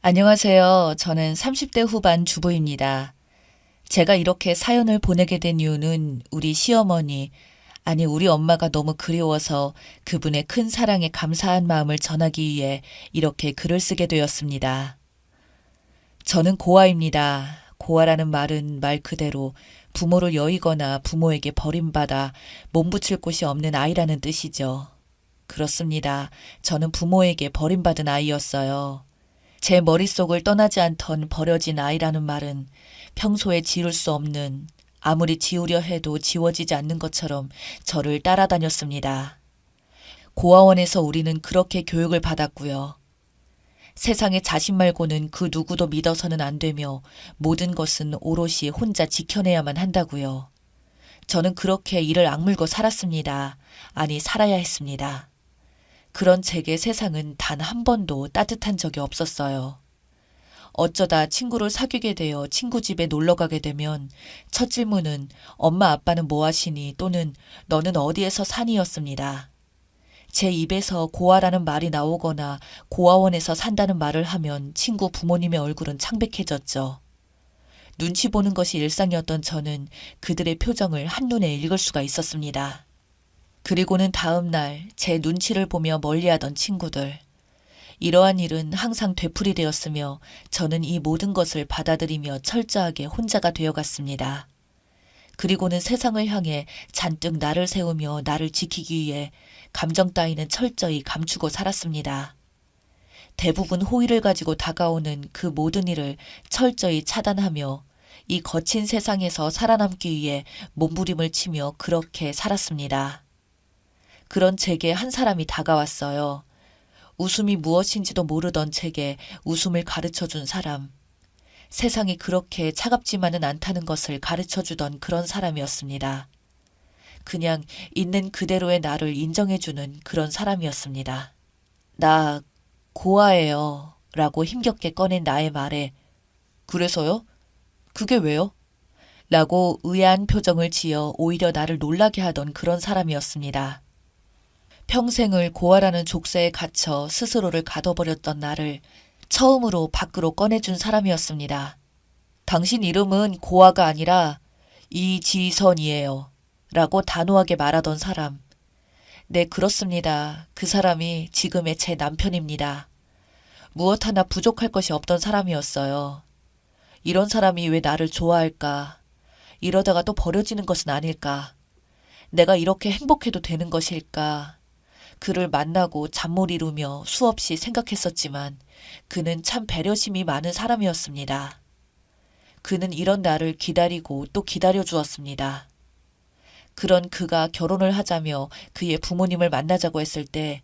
안녕하세요. 저는 30대 후반 주부입니다. 제가 이렇게 사연을 보내게 된 이유는 우리 시어머니, 아니 우리 엄마가 너무 그리워서 그분의 큰 사랑에 감사한 마음을 전하기 위해 이렇게 글을 쓰게 되었습니다. 저는 고아입니다. 고아라는 말은 말 그대로 부모를 여의거나 부모에게 버림받아 몸붙일 곳이 없는 아이라는 뜻이죠. 그렇습니다. 저는 부모에게 버림받은 아이였어요. 제 머릿속을 떠나지 않던 버려진 아이라는 말은 평소에 지울 수 없는, 아무리 지우려 해도 지워지지 않는 것처럼 저를 따라다녔습니다. 고아원에서 우리는 그렇게 교육을 받았고요. 세상에 자신 말고는 그 누구도 믿어서는 안 되며 모든 것은 오롯이 혼자 지켜내야만 한다고요. 저는 그렇게 이를 악물고 살았습니다. 아니, 살아야 했습니다. 그런 제게 세상은 단 한 번도 따뜻한 적이 없었어요. 어쩌다 친구를 사귀게 되어 친구 집에 놀러 가게 되면 첫 질문은 엄마 아빠는 뭐 하시니 또는 너는 어디에서 사니였습니다. 제 입에서 고아라는 말이 나오거나 고아원에서 산다는 말을 하면 친구 부모님의 얼굴은 창백해졌죠. 눈치 보는 것이 일상이었던 저는 그들의 표정을 한눈에 읽을 수가 있었습니다. 그리고는 다음 날 제 눈치를 보며 멀리하던 친구들. 이러한 일은 항상 되풀이되었으며 저는 이 모든 것을 받아들이며 철저하게 혼자가 되어갔습니다. 그리고는 세상을 향해 잔뜩 나를 세우며 나를 지키기 위해 감정 따위는 철저히 감추고 살았습니다. 대부분 호의를 가지고 다가오는 그 모든 일을 철저히 차단하며 이 거친 세상에서 살아남기 위해 몸부림을 치며 그렇게 살았습니다. 그런 제게 한 사람이 다가왔어요. 웃음이 무엇인지도 모르던 제게 웃음을 가르쳐준 사람. 세상이 그렇게 차갑지만은 않다는 것을 가르쳐주던 그런 사람이었습니다. 그냥 있는 그대로의 나를 인정해주는 그런 사람이었습니다. 나 고아예요. 라고 힘겹게 꺼낸 나의 말에 그래서요? 그게 왜요? 라고 의아한 표정을 지어 오히려 나를 놀라게 하던 그런 사람이었습니다. 평생을 고아라는 족쇄에 갇혀 스스로를 가둬버렸던 나를 처음으로 밖으로 꺼내준 사람이었습니다. 당신 이름은 고아가 아니라 이지선이에요. 라고 단호하게 말하던 사람. 네, 그렇습니다. 그 사람이 지금의 제 남편입니다. 무엇 하나 부족할 것이 없던 사람이었어요. 이런 사람이 왜 나를 좋아할까? 이러다가 또 버려지는 것은 아닐까? 내가 이렇게 행복해도 되는 것일까? 그를 만나고 잠 못 이루며 수없이 생각했었지만 그는 참 배려심이 많은 사람이었습니다. 그는 이런 나를 기다리고 또 기다려 주었습니다. 그런 그가 결혼을 하자며 그의 부모님을 만나자고 했을 때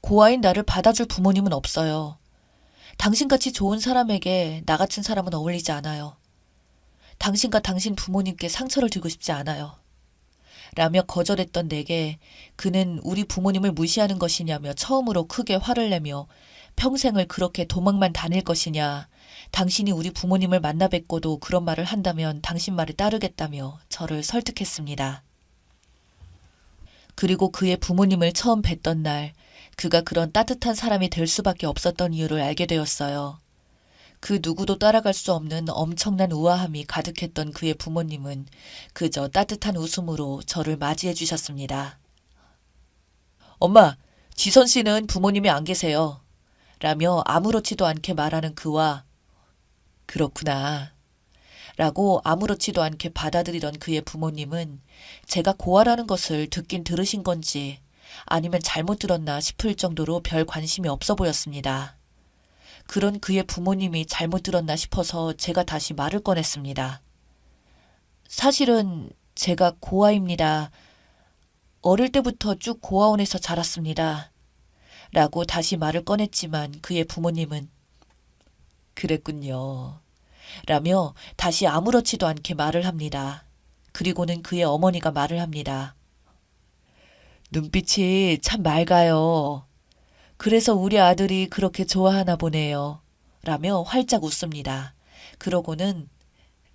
고아인 나를 받아줄 부모님은 없어요. 당신같이 좋은 사람에게 나 같은 사람은 어울리지 않아요. 당신과 당신 부모님께 상처를 주고 싶지 않아요. 라며 거절했던 내게 그는 우리 부모님을 무시하는 것이냐며 처음으로 크게 화를 내며 평생을 그렇게 도망만 다닐 것이냐, 당신이 우리 부모님을 만나 뵙고도 그런 말을 한다면 당신 말을 따르겠다며 저를 설득했습니다. 그리고 그의 부모님을 처음 뵀던 날 그가 그런 따뜻한 사람이 될 수밖에 없었던 이유를 알게 되었어요. 그 누구도 따라갈 수 없는 엄청난 우아함이 가득했던 그의 부모님은 그저 따뜻한 웃음으로 저를 맞이해 주셨습니다. 엄마, 지선 씨는 부모님이 안 계세요. 라며 아무렇지도 않게 말하는 그와 그렇구나. 라고 아무렇지도 않게 받아들이던 그의 부모님은 제가 고아라는 것을 듣긴 들으신 건지 아니면 잘못 들었나 싶을 정도로 별 관심이 없어 보였습니다. 그런 그의 부모님이 잘못 들었나 싶어서 제가 다시 말을 꺼냈습니다. 사실은 제가 고아입니다. 어릴 때부터 쭉 고아원에서 자랐습니다. 라고 다시 말을 꺼냈지만 그의 부모님은 그랬군요. 라며 다시 아무렇지도 않게 말을 합니다. 그리고는 그의 어머니가 말을 합니다. 눈빛이 참 맑아요. 그래서 우리 아들이 그렇게 좋아하나 보네요. 라며 활짝 웃습니다. 그러고는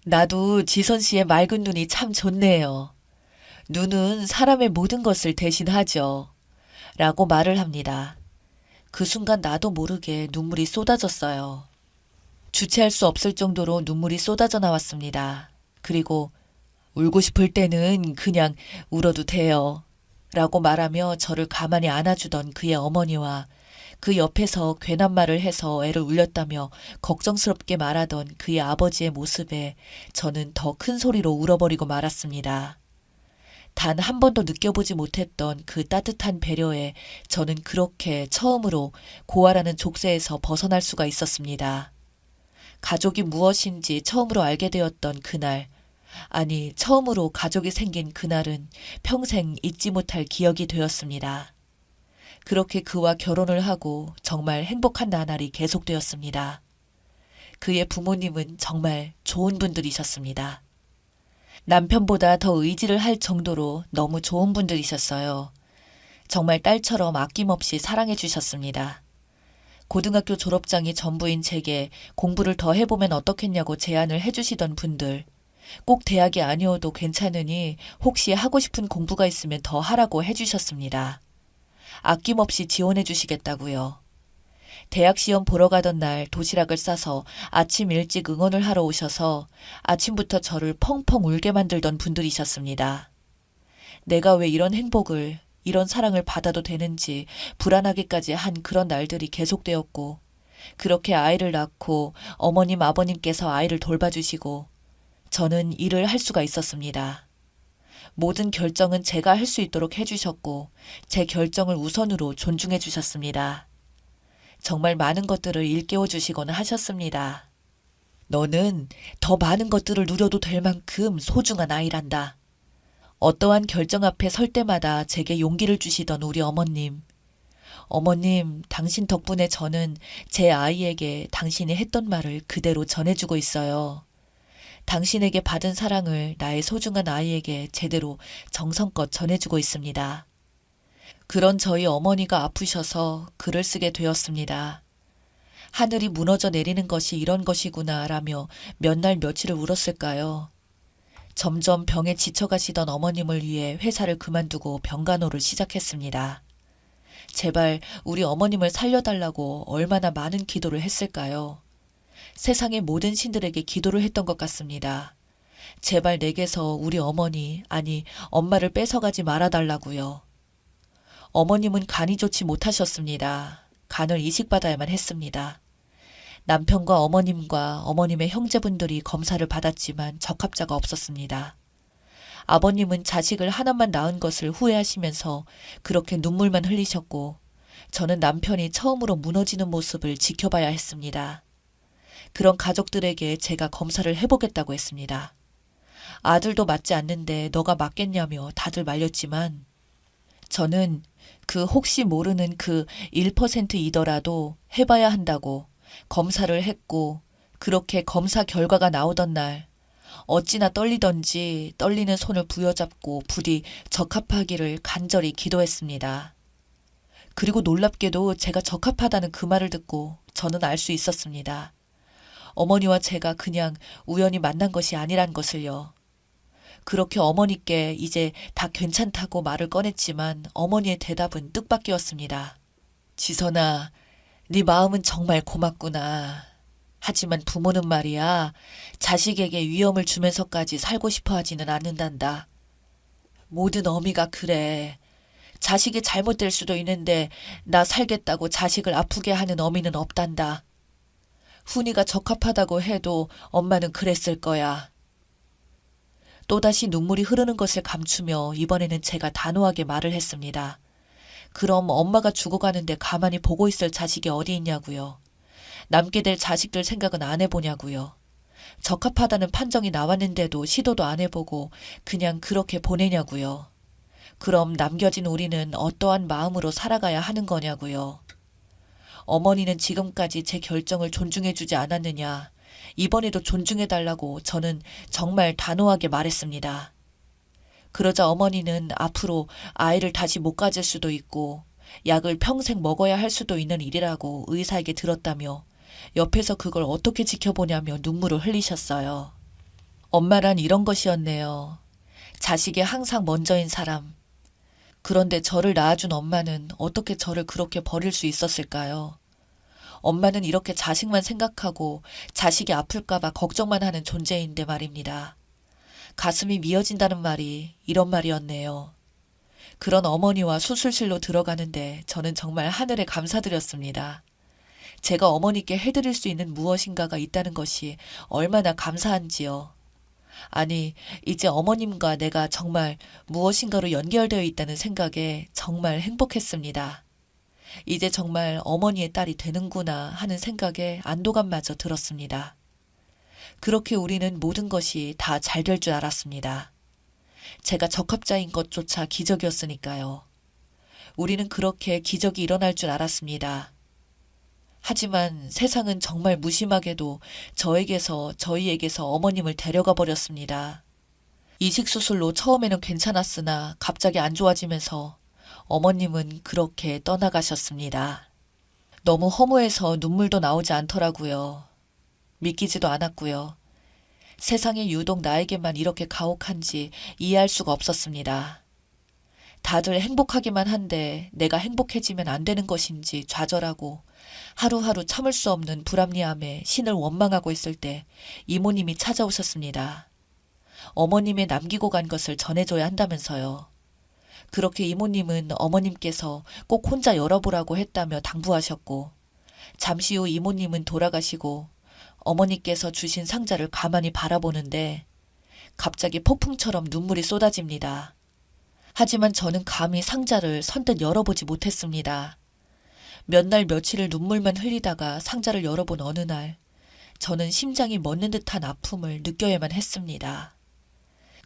나도 지선 씨의 맑은 눈이 참 좋네요. 눈은 사람의 모든 것을 대신하죠. 라고 말을 합니다. 그 순간 나도 모르게 눈물이 쏟아졌어요. 주체할 수 없을 정도로 눈물이 쏟아져 나왔습니다. 그리고 울고 싶을 때는 그냥 울어도 돼요. 라고 말하며 저를 가만히 안아주던 그의 어머니와 그 옆에서 괜한 말을 해서 애를 울렸다며 걱정스럽게 말하던 그의 아버지의 모습에 저는 더 큰 소리로 울어버리고 말았습니다. 단 한 번도 느껴보지 못했던 그 따뜻한 배려에 저는 그렇게 처음으로 고아라는 족쇄에서 벗어날 수가 있었습니다. 가족이 무엇인지 처음으로 알게 되었던 그날, 아니 처음으로 가족이 생긴 그날은 평생 잊지 못할 기억이 되었습니다. 그렇게 그와 결혼을 하고 정말 행복한 나날이 계속되었습니다. 그의 부모님은 정말 좋은 분들이셨습니다. 남편보다 더 의지를 할 정도로 너무 좋은 분들이셨어요. 정말 딸처럼 아낌없이 사랑해 주셨습니다. 고등학교 졸업장이 전부인 제게 공부를 더 해보면 어떻겠냐고 제안을 해주시던 분들, 꼭 대학이 아니어도 괜찮으니 혹시 하고 싶은 공부가 있으면 더 하라고 해주셨습니다. 아낌없이 지원해 주시겠다고요. 대학 시험 보러 가던 날 도시락을 싸서 아침 일찍 응원을 하러 오셔서 아침부터 저를 펑펑 울게 만들던 분들이셨습니다. 내가 왜 이런 행복을, 이런 사랑을 받아도 되는지 불안하기까지 한 그런 날들이 계속되었고, 그렇게 아이를 낳고 어머님 아버님께서 아이를 돌봐주시고 저는 일을 할 수가 있었습니다. 모든 결정은 제가 할 수 있도록 해주셨고 제 결정을 우선으로 존중해 주셨습니다. 정말 많은 것들을 일깨워 주시곤 하셨습니다. 너는 더 많은 것들을 누려도 될 만큼 소중한 아이란다. 어떠한 결정 앞에 설 때마다 제게 용기를 주시던 우리 어머님. 어머님, 당신 덕분에 저는 제 아이에게 당신이 했던 말을 그대로 전해주고 있어요. 당신에게 받은 사랑을 나의 소중한 아이에게 제대로 정성껏 전해주고 있습니다. 그런 저희 어머니가 아프셔서 글을 쓰게 되었습니다. 하늘이 무너져 내리는 것이 이런 것이구나 라며 몇 날 며칠을 울었을까요? 점점 병에 지쳐가시던 어머님을 위해 회사를 그만두고 병간호를 시작했습니다. 제발 우리 어머님을 살려달라고 얼마나 많은 기도를 했을까요? 세상의 모든 신들에게 기도를 했던 것 같습니다. 제발 내게서 우리 어머니, 아니 엄마를 뺏어가지 말아달라고요. 어머님은 간이 좋지 못하셨습니다. 간을 이식받아야만 했습니다. 남편과 어머님과 어머님의 형제분들이 검사를 받았지만 적합자가 없었습니다. 아버님은 자식을 하나만 낳은 것을 후회하시면서 그렇게 눈물만 흘리셨고 저는 남편이 처음으로 무너지는 모습을 지켜봐야 했습니다. 그런 가족들에게 제가 검사를 해보겠다고 했습니다. 아들도 맞지 않는데 너가 맞겠냐며 다들 말렸지만 저는 그 혹시 모르는 그 1%이더라도 해봐야 한다고 검사를 했고 그렇게 검사 결과가 나오던 날 어찌나 떨리던지 떨리는 손을 부여잡고 부디 적합하기를 간절히 기도했습니다. 그리고 놀랍게도 제가 적합하다는 그 말을 듣고 저는 알 수 있었습니다. 어머니와 제가 그냥 우연히 만난 것이 아니란 것을요. 그렇게 어머니께 이제 다 괜찮다고 말을 꺼냈지만 어머니의 대답은 뜻밖이었습니다. 지선아, 네 마음은 정말 고맙구나. 하지만 부모는 말이야, 자식에게 위험을 주면서까지 살고 싶어 하지는 않는단다. 모든 어미가 그래. 자식이 잘못될 수도 있는데 나 살겠다고 자식을 아프게 하는 어미는 없단다. 훈이가 적합하다고 해도 엄마는 그랬을 거야. 또다시 눈물이 흐르는 것을 감추며 이번에는 제가 단호하게 말을 했습니다. 그럼 엄마가 죽어가는데 가만히 보고 있을 자식이 어디 있냐고요. 남게 될 자식들 생각은 안 해보냐고요. 적합하다는 판정이 나왔는데도 시도도 안 해보고 그냥 그렇게 보내냐고요. 그럼 남겨진 우리는 어떠한 마음으로 살아가야 하는 거냐고요. 어머니는 지금까지 제 결정을 존중해주지 않았느냐. 이번에도 존중해달라고 저는 정말 단호하게 말했습니다. 그러자 어머니는 앞으로 아이를 다시 못 가질 수도 있고 약을 평생 먹어야 할 수도 있는 일이라고 의사에게 들었다며 옆에서 그걸 어떻게 지켜보냐며 눈물을 흘리셨어요. 엄마란 이런 것이었네요. 자식이 항상 먼저인 사람. 그런데 저를 낳아준 엄마는 어떻게 저를 그렇게 버릴 수 있었을까요? 엄마는 이렇게 자식만 생각하고 자식이 아플까봐 걱정만 하는 존재인데 말입니다. 가슴이 미어진다는 말이 이런 말이었네요. 그런 어머니와 수술실로 들어가는데 저는 정말 하늘에 감사드렸습니다. 제가 어머니께 해드릴 수 있는 무엇인가가 있다는 것이 얼마나 감사한지요. 아니, 이제 어머님과 내가 정말 무엇인가로 연결되어 있다는 생각에 정말 행복했습니다. 이제 정말 어머니의 딸이 되는구나 하는 생각에 안도감마저 들었습니다. 그렇게 우리는 모든 것이 다 잘 될 줄 알았습니다. 제가 적합자인 것조차 기적이었으니까요. 우리는 그렇게 기적이 일어날 줄 알았습니다. 하지만 세상은 정말 무심하게도 저희에게서 어머님을 데려가 버렸습니다. 이식수술로 처음에는 괜찮았으나 갑자기 안 좋아지면서 어머님은 그렇게 떠나가셨습니다. 너무 허무해서 눈물도 나오지 않더라고요. 믿기지도 않았고요. 세상에 유독 나에게만 이렇게 가혹한지 이해할 수가 없었습니다. 다들 행복하기만 한데 내가 행복해지면 안 되는 것인지 좌절하고 하루하루 참을 수 없는 불합리함에 신을 원망하고 있을 때 이모님이 찾아오셨습니다. 어머님의 남기고 간 것을 전해줘야 한다면서요. 그렇게 이모님은 어머님께서 꼭 혼자 열어보라고 했다며 당부하셨고 잠시 후 이모님은 돌아가시고 어머니께서 주신 상자를 가만히 바라보는데 갑자기 폭풍처럼 눈물이 쏟아집니다. 하지만 저는 감히 상자를 선뜻 열어보지 못했습니다. 몇 날 며칠을 눈물만 흘리다가 상자를 열어본 어느 날 저는 심장이 멎는 듯한 아픔을 느껴야만 했습니다.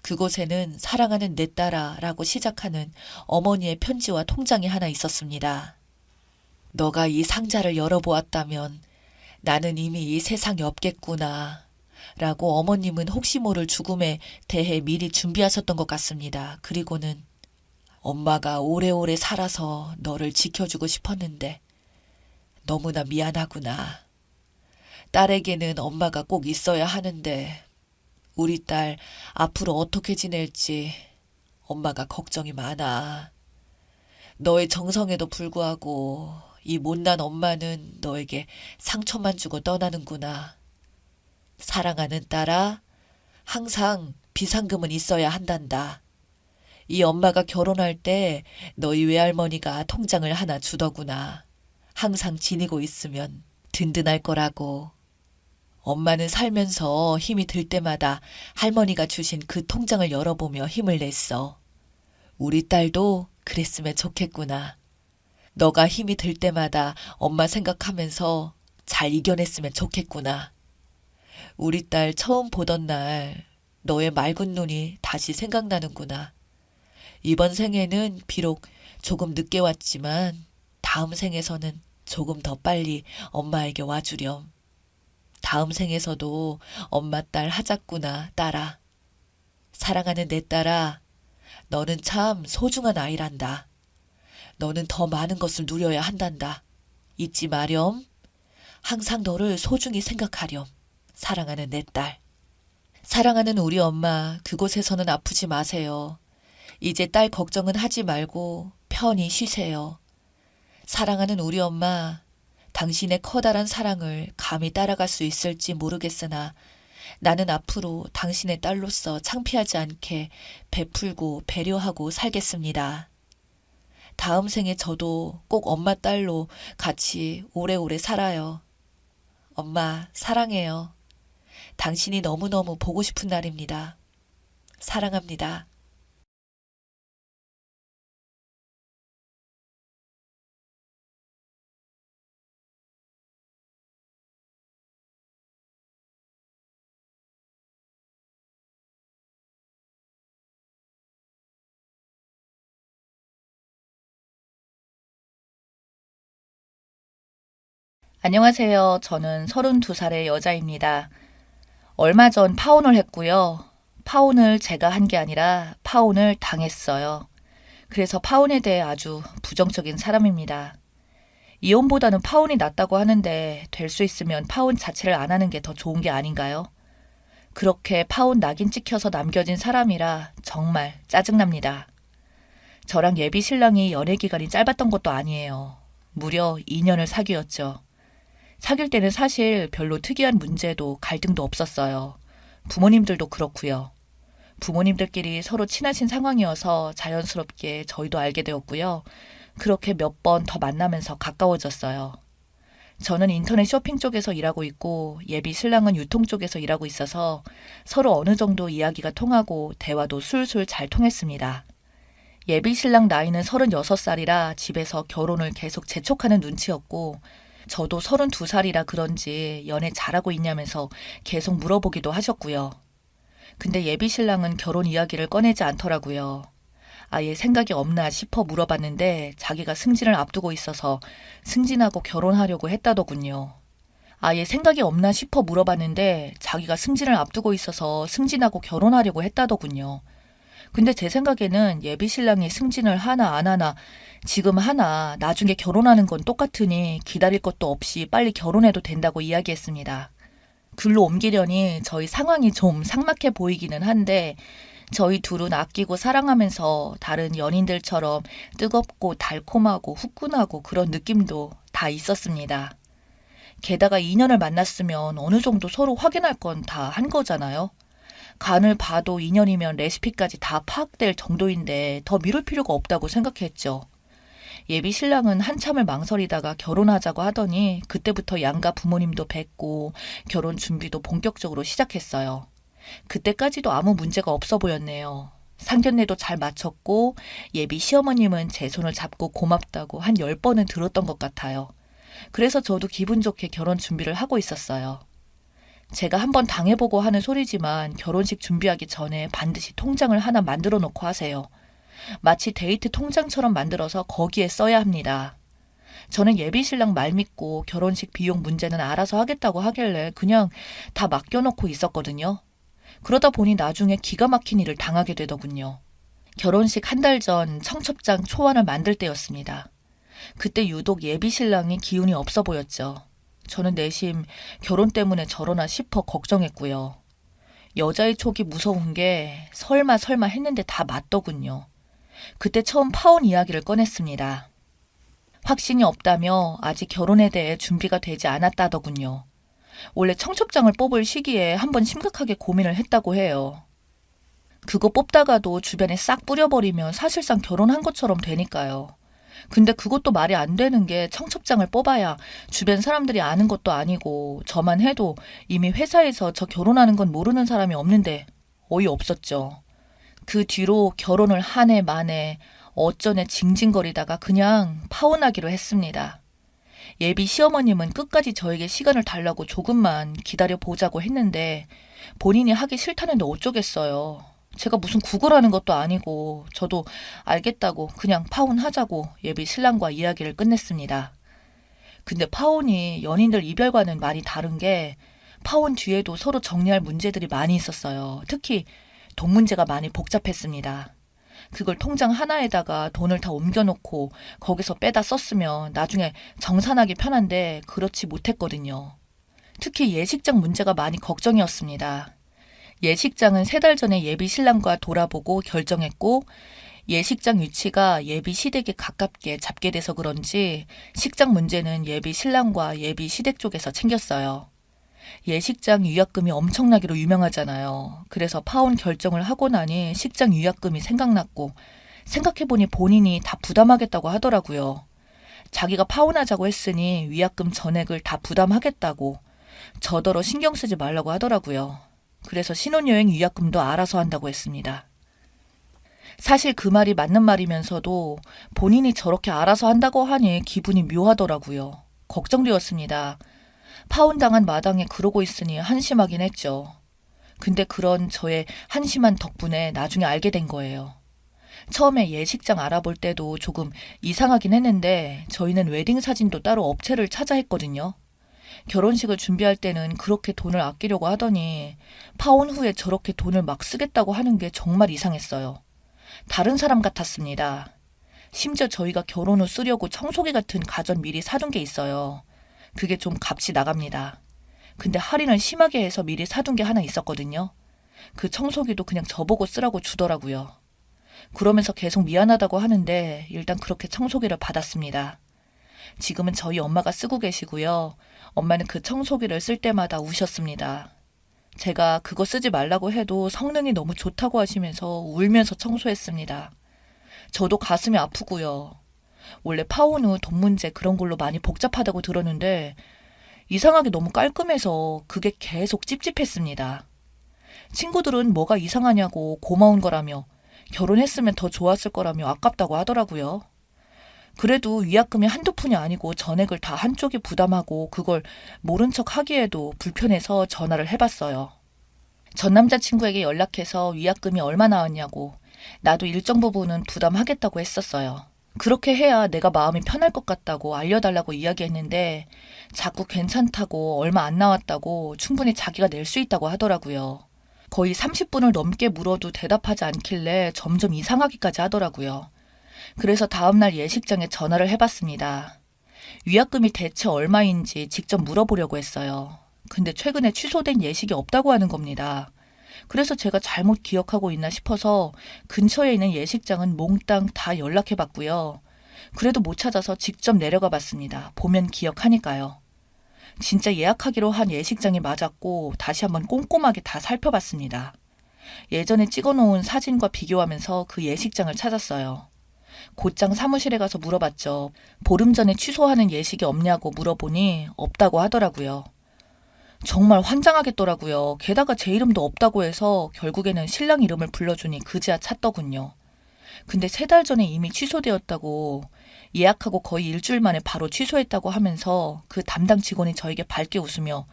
그곳에는 사랑하는 내 딸아 라고 시작하는 어머니의 편지와 통장이 하나 있었습니다. 너가 이 상자를 열어보았다면 나는 이미 이 세상에 없겠구나 라고 어머님은 혹시 모를 죽음에 대해 미리 준비하셨던 것 같습니다. 그리고는 엄마가 오래오래 살아서 너를 지켜주고 싶었는데 너무나 미안하구나. 딸에게는 엄마가 꼭 있어야 하는데 우리 딸 앞으로 어떻게 지낼지 엄마가 걱정이 많아. 너의 정성에도 불구하고 이 못난 엄마는 너에게 상처만 주고 떠나는구나. 사랑하는 딸아, 항상 비상금은 있어야 한단다. 이 엄마가 결혼할 때 너희 외할머니가 통장을 하나 주더구나. 항상 지니고 있으면 든든할 거라고. 엄마는 살면서 힘이 들 때마다 할머니가 주신 그 통장을 열어보며 힘을 냈어. 우리 딸도 그랬으면 좋겠구나. 너가 힘이 들 때마다 엄마 생각하면서 잘 이겨냈으면 좋겠구나. 우리 딸 처음 보던 날 너의 맑은 눈이 다시 생각나는구나. 이번 생에는 비록 조금 늦게 왔지만 다음 생에서는 조금 더 빨리 엄마에게 와주렴. 다음 생에서도 엄마 딸 하자꾸나 딸아. 사랑하는 내 딸아, 너는 참 소중한 아이란다. 너는 더 많은 것을 누려야 한단다. 잊지 마렴. 항상 너를 소중히 생각하렴. 사랑하는 내 딸. 사랑하는 우리 엄마, 그곳에서는 아프지 마세요. 이제 딸 걱정은 하지 말고 편히 쉬세요. 사랑하는 우리 엄마, 당신의 커다란 사랑을 감히 따라갈 수 있을지 모르겠으나 나는 앞으로 당신의 딸로서 창피하지 않게 베풀고 배려하고 살겠습니다. 다음 생에 저도 꼭 엄마 딸로 같이 오래오래 살아요. 엄마, 사랑해요. 당신이 너무너무 보고 싶은 날입니다. 사랑합니다. 안녕하세요. 저는 32살의 여자입니다. 얼마 전 파혼을 했고요. 파혼을 제가 한 게 아니라 파혼을 당했어요. 그래서 파혼에 대해 아주 부정적인 사람입니다. 이혼보다는 파혼이 낫다고 하는데 될 수 있으면 파혼 자체를 안 하는 게 더 좋은 게 아닌가요? 그렇게 파혼 낙인 찍혀서 남겨진 사람이라 정말 짜증납니다. 저랑 예비 신랑이 연애 기간이 짧았던 것도 아니에요. 무려 2년을 사귀었죠. 사귈 때는 사실 별로 특이한 문제도 갈등도 없었어요. 부모님들도 그렇고요. 부모님들끼리 서로 친하신 상황이어서 자연스럽게 저희도 알게 되었고요. 그렇게 몇 번 더 만나면서 가까워졌어요. 저는 인터넷 쇼핑 쪽에서 일하고 있고 예비 신랑은 유통 쪽에서 일하고 있어서 서로 어느 정도 이야기가 통하고 대화도 술술 잘 통했습니다. 예비 신랑 나이는 36살이라 집에서 결혼을 계속 재촉하는 눈치였고 저도 32살이라 그런지 연애 잘하고 있냐면서 계속 물어보기도 하셨고요. 근데 예비 신랑은 결혼 이야기를 꺼내지 않더라고요. 아예 생각이 없나 싶어 물어봤는데 자기가 승진을 앞두고 있어서 승진하고 결혼하려고 했다더군요. 아예 생각이 없나 싶어 물어봤는데 자기가 승진을 앞두고 있어서 승진하고 결혼하려고 했다더군요. 근데 제 생각에는 예비 신랑이 승진을 하나 안 하나 지금 하나 나중에 결혼하는 건 똑같으니 기다릴 것도 없이 빨리 결혼해도 된다고 이야기했습니다. 글로 옮기려니 저희 상황이 좀 삭막해 보이기는 한데 저희 둘은 아끼고 사랑하면서 다른 연인들처럼 뜨겁고 달콤하고 후끈하고 그런 느낌도 다 있었습니다. 게다가 2년을 만났으면 어느 정도 서로 확인할 건 다 한 거잖아요. 간을 봐도 2년이면 레시피까지 다 파악될 정도인데 더 미룰 필요가 없다고 생각했죠. 예비 신랑은 한참을 망설이다가 결혼하자고 하더니 그때부터 양가 부모님도 뵙고 결혼 준비도 본격적으로 시작했어요. 그때까지도 아무 문제가 없어 보였네요. 상견례도 잘 마쳤고 예비 시어머님은 제 손을 잡고 고맙다고 한 10번은 들었던 것 같아요. 그래서 저도 기분 좋게 결혼 준비를 하고 있었어요. 제가 한번 당해보고 하는 소리지만 결혼식 준비하기 전에 반드시 통장을 하나 만들어 놓고 하세요. 마치 데이트 통장처럼 만들어서 거기에 써야 합니다. 저는 예비 신랑 말 믿고 결혼식 비용 문제는 알아서 하겠다고 하길래 그냥 다 맡겨놓고 있었거든요. 그러다 보니 나중에 기가 막힌 일을 당하게 되더군요. 결혼식 한 달 전 청첩장 초안을 만들 때였습니다. 그때 유독 예비 신랑이 기운이 없어 보였죠. 저는 내심 결혼 때문에 저러나 싶어 걱정했고요. 여자의 촉이 무서운 게 설마 했는데 다 맞더군요. 그때 처음 파혼 이야기를 꺼냈습니다. 확신이 없다며 아직 결혼에 대해 준비가 되지 않았다더군요. 원래 청첩장을 뽑을 시기에 한번 심각하게 고민을 했다고 해요. 그거 뽑다가도 주변에 싹 뿌려버리면 사실상 결혼한 것처럼 되니까요. 근데 그것도 말이 안 되는 게 청첩장을 뽑아야 주변 사람들이 아는 것도 아니고 저만 해도 이미 회사에서 저 결혼하는 건 모르는 사람이 없는데 어이없었죠. 그 뒤로 결혼을 한 해 만에 어쩌네 징징거리다가 그냥 파혼하기로 했습니다. 예비 시어머님은 끝까지 저에게 시간을 달라고 조금만 기다려보자고 했는데 본인이 하기 싫다는데 어쩌겠어요. 제가 무슨 구걸하는 것도 아니고 저도 알겠다고 그냥 파혼하자고 예비 신랑과 이야기를 끝냈습니다. 근데 파혼이 연인들 이별과는 많이 다른 게 파혼 뒤에도 서로 정리할 문제들이 많이 있었어요. 특히 돈 문제가 많이 복잡했습니다. 그걸 통장 하나에다가 돈을 다 옮겨놓고 거기서 빼다 썼으면 나중에 정산하기 편한데 그렇지 못했거든요. 특히 예식장 문제가 많이 걱정이었습니다. 예식장은 3달 전에 예비 신랑과 돌아보고 결정했고 예식장 위치가 예비 시댁에 가깝게 잡게 돼서 그런지 식장 문제는 예비 신랑과 예비 시댁 쪽에서 챙겼어요. 예식장 위약금이 엄청나기로 유명하잖아요. 그래서 파혼 결정을 하고 나니 식장 위약금이 생각났고 생각해보니 본인이 다 부담하겠다고 하더라고요. 자기가 파혼하자고 했으니 위약금 전액을 다 부담하겠다고 저더러 신경 쓰지 말라고 하더라고요. 그래서 신혼여행 위약금도 알아서 한다고 했습니다. 사실 그 말이 맞는 말이면서도 본인이 저렇게 알아서 한다고 하니 기분이 묘하더라고요. 걱정되었습니다. 파혼당한 마당에 그러고 있으니 한심하긴 했죠. 근데 그런 저의 한심한 덕분에 나중에 알게 된 거예요. 처음에 예식장 알아볼 때도 조금 이상하긴 했는데 저희는 웨딩 사진도 따로 업체를 찾아 했거든요. 결혼식을 준비할 때는 그렇게 돈을 아끼려고 하더니 파혼 후에 저렇게 돈을 막 쓰겠다고 하는 게 정말 이상했어요. 다른 사람 같았습니다. 심지어 저희가 결혼 후 쓰려고 청소기 같은 가전 미리 사둔 게 있어요. 그게 좀 값이 나갑니다. 근데 할인을 심하게 해서 미리 사둔 게 하나 있었거든요. 그 청소기도 그냥 저보고 쓰라고 주더라고요. 그러면서 계속 미안하다고 하는데 일단 그렇게 청소기를 받았습니다. 지금은 저희 엄마가 쓰고 계시고요. 엄마는 그 청소기를 쓸 때마다 우셨습니다. 제가 그거 쓰지 말라고 해도 성능이 너무 좋다고 하시면서 울면서 청소했습니다. 저도 가슴이 아프고요. 원래 파온 후 돈 문제 그런 걸로 많이 복잡하다고 들었는데 이상하게 너무 깔끔해서 그게 계속 찝찝했습니다. 친구들은 뭐가 이상하냐고 고마운 거라며 결혼했으면 더 좋았을 거라며 아깝다고 하더라고요. 그래도 위약금이 한두 푼이 아니고 전액을 다 한쪽이 부담하고 그걸 모른 척 하기에도 불편해서 전화를 해봤어요. 전 남자친구에게 연락해서 위약금이 얼마 나왔냐고 나도 일정 부분은 부담하겠다고 했었어요. 그렇게 해야 내가 마음이 편할 것 같다고 알려달라고 이야기했는데 자꾸 괜찮다고 얼마 안 나왔다고 충분히 자기가 낼 수 있다고 하더라고요. 거의 30분을 넘게 물어도 대답하지 않길래 점점 이상하기까지 하더라고요. 그래서 다음날 예식장에 전화를 해봤습니다. 위약금이 대체 얼마인지 직접 물어보려고 했어요. 근데 최근에 취소된 예식이 없다고 하는 겁니다. 그래서 제가 잘못 기억하고 있나 싶어서 근처에 있는 예식장은 몽땅 다 연락해봤고요. 그래도 못 찾아서 직접 내려가 봤습니다. 보면 기억하니까요. 진짜 예약하기로 한 예식장이 맞았고 다시 한번 꼼꼼하게 다 살펴봤습니다. 예전에 찍어놓은 사진과 비교하면서 그 예식장을 찾았어요. 곧장 사무실에 가서 물어봤죠. 보름 전에 취소하는 예식이 없냐고 물어보니 없다고 하더라고요. 정말 환장하겠더라고요. 게다가 제 이름도 없다고 해서 결국에는 신랑 이름을 불러주니 그제야 찾더군요. 근데 3달 전에 이미 취소되었다고 예약하고 거의 일주일 만에 바로 취소했다고 하면서 그 담당 직원이 저에게 밝게 웃으며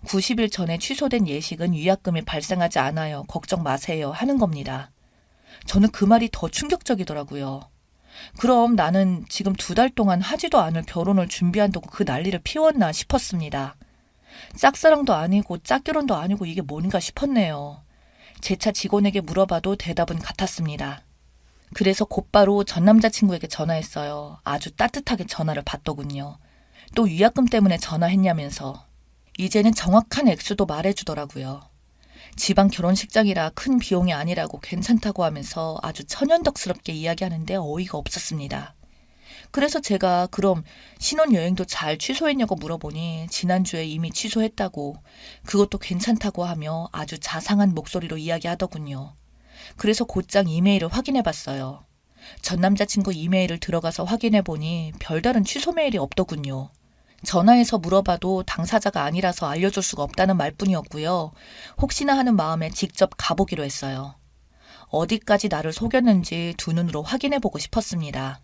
90일 전에 취소된 예식은 위약금이 발생하지 않아요. 걱정 마세요. 하는 겁니다. 저는 그 말이 더 충격적이더라고요. 그럼 나는 지금 2달 동안 하지도 않을 결혼을 준비한다고 그 난리를 피웠나 싶었습니다. 짝사랑도 아니고 짝결혼도 아니고 이게 뭔가 싶었네요. 제 차 직원에게 물어봐도 대답은 같았습니다. 그래서 곧바로 전 남자친구에게 전화했어요. 아주 따뜻하게 전화를 받더군요. 또 위약금 때문에 전화했냐면서. 이제는 정확한 액수도 말해주더라고요. 지방 결혼식장이라 큰 비용이 아니라고 괜찮다고 하면서 아주 천연덕스럽게 이야기하는데 어이가 없었습니다. 그래서 제가 그럼 신혼여행도 잘 취소했냐고 물어보니 지난주에 이미 취소했다고 그것도 괜찮다고 하며 아주 자상한 목소리로 이야기하더군요. 그래서 곧장 이메일을 확인해 봤어요. 전 남자친구 이메일을 들어가서 확인해 보니 별다른 취소 메일이 없더군요. 전화해서 물어봐도 당사자가 아니라서 알려줄 수가 없다는 말뿐이었고요. 혹시나 하는 마음에 직접 가보기로 했어요. 어디까지 나를 속였는지 두 눈으로 확인해 보고 싶었습니다.